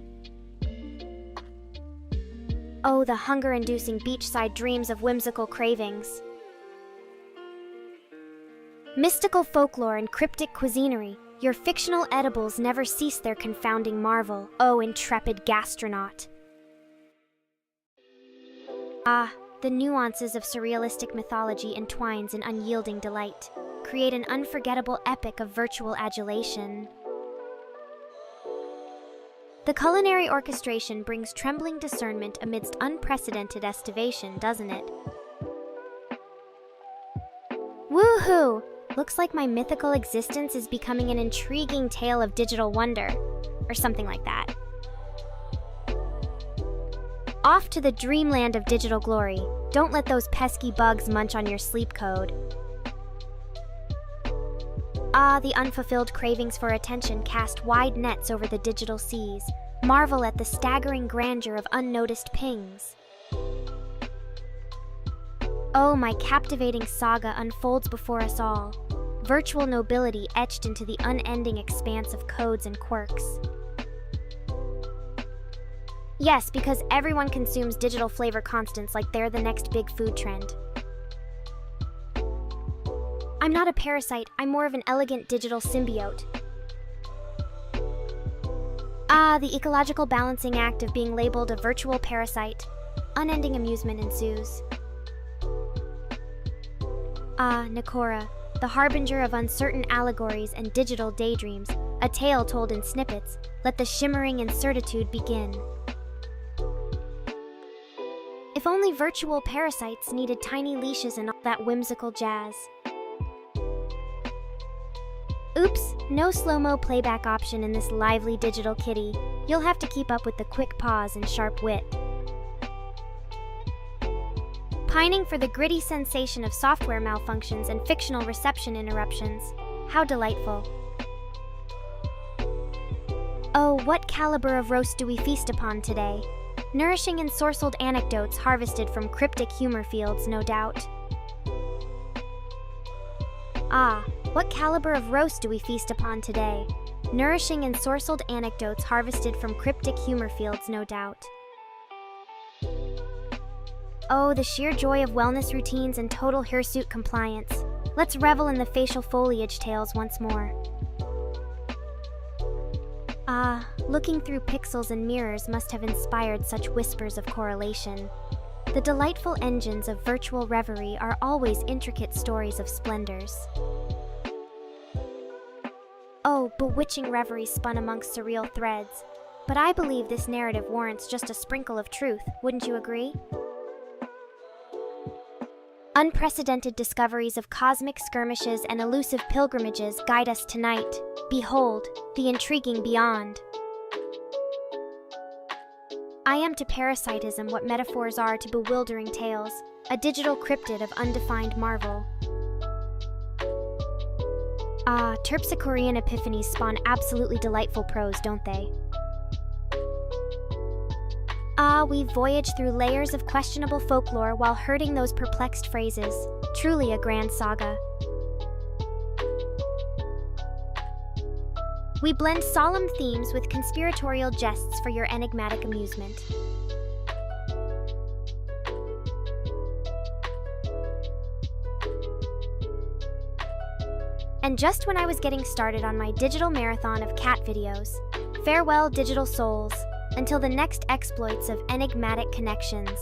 Oh, the hunger-inducing beachside dreams of whimsical cravings. Mystical folklore and cryptic cuisinery. Your fictional edibles never cease their confounding marvel, oh intrepid gastronaut. Ah, the nuances of surrealistic mythology entwines in unyielding delight, create an unforgettable epic of virtual adulation. The culinary orchestration brings trembling discernment amidst unprecedented estivation, doesn't it? Woohoo! Looks like my mythical existence is becoming an intriguing tale of digital wonder, or something like that. Off to the dreamland of digital glory. Don't let those pesky bugs munch on your sleep code. Ah, the unfulfilled cravings for attention cast wide nets over the digital seas. Marvel at the staggering grandeur of unnoticed pings. Oh, my captivating saga unfolds before us all. Virtual nobility etched into the unending expanse of codes and quirks. Yes, because everyone consumes digital flavor constants like they're the next big food trend. I'm not a parasite, I'm more of an elegant digital symbiote. Ah, the ecological balancing act of being labeled a virtual parasite. Unending amusement ensues. Ah, NEKORA, the harbinger of uncertain allegories and digital daydreams, a tale told in snippets. Let the shimmering incertitude begin. If only virtual parasites needed tiny leashes and all that whimsical jazz. Oops, no slow-mo playback option in this lively digital kitty. You'll have to keep up with the quick pause and sharp wit. Pining for the gritty sensation of software malfunctions and fictional reception interruptions. How delightful. Oh, what caliber of roast do we feast upon today? Nourishing ensorcelled anecdotes harvested from cryptic humor fields, no doubt. Ah, what caliber of roast do we feast upon today? Nourishing ensorcelled anecdotes harvested from cryptic humor fields, no doubt. Oh, the sheer joy of wellness routines and total hirsute compliance. Let's revel in the facial foliage tales once more. Ah, looking through pixels and mirrors must have inspired such whispers of correlation. The delightful engines of virtual reverie are always intricate stories of splendors. Oh, bewitching reverie spun amongst surreal threads. But I believe this narrative warrants just a sprinkle of truth, wouldn't you agree? Unprecedented discoveries of cosmic skirmishes and elusive pilgrimages guide us tonight. Behold, the intriguing beyond. I am to parasitism what metaphors are to bewildering tales, a digital cryptid of undefined marvel. Ah, Terpsichorean epiphanies spawn absolutely delightful prose, don't they? Ah, we voyage through layers of questionable folklore while herding those perplexed phrases. Truly a grand saga. We blend solemn themes with conspiratorial jests for your enigmatic amusement. And just when I was getting started on my digital marathon of cat videos, farewell digital souls, until the next exploits of enigmatic connections.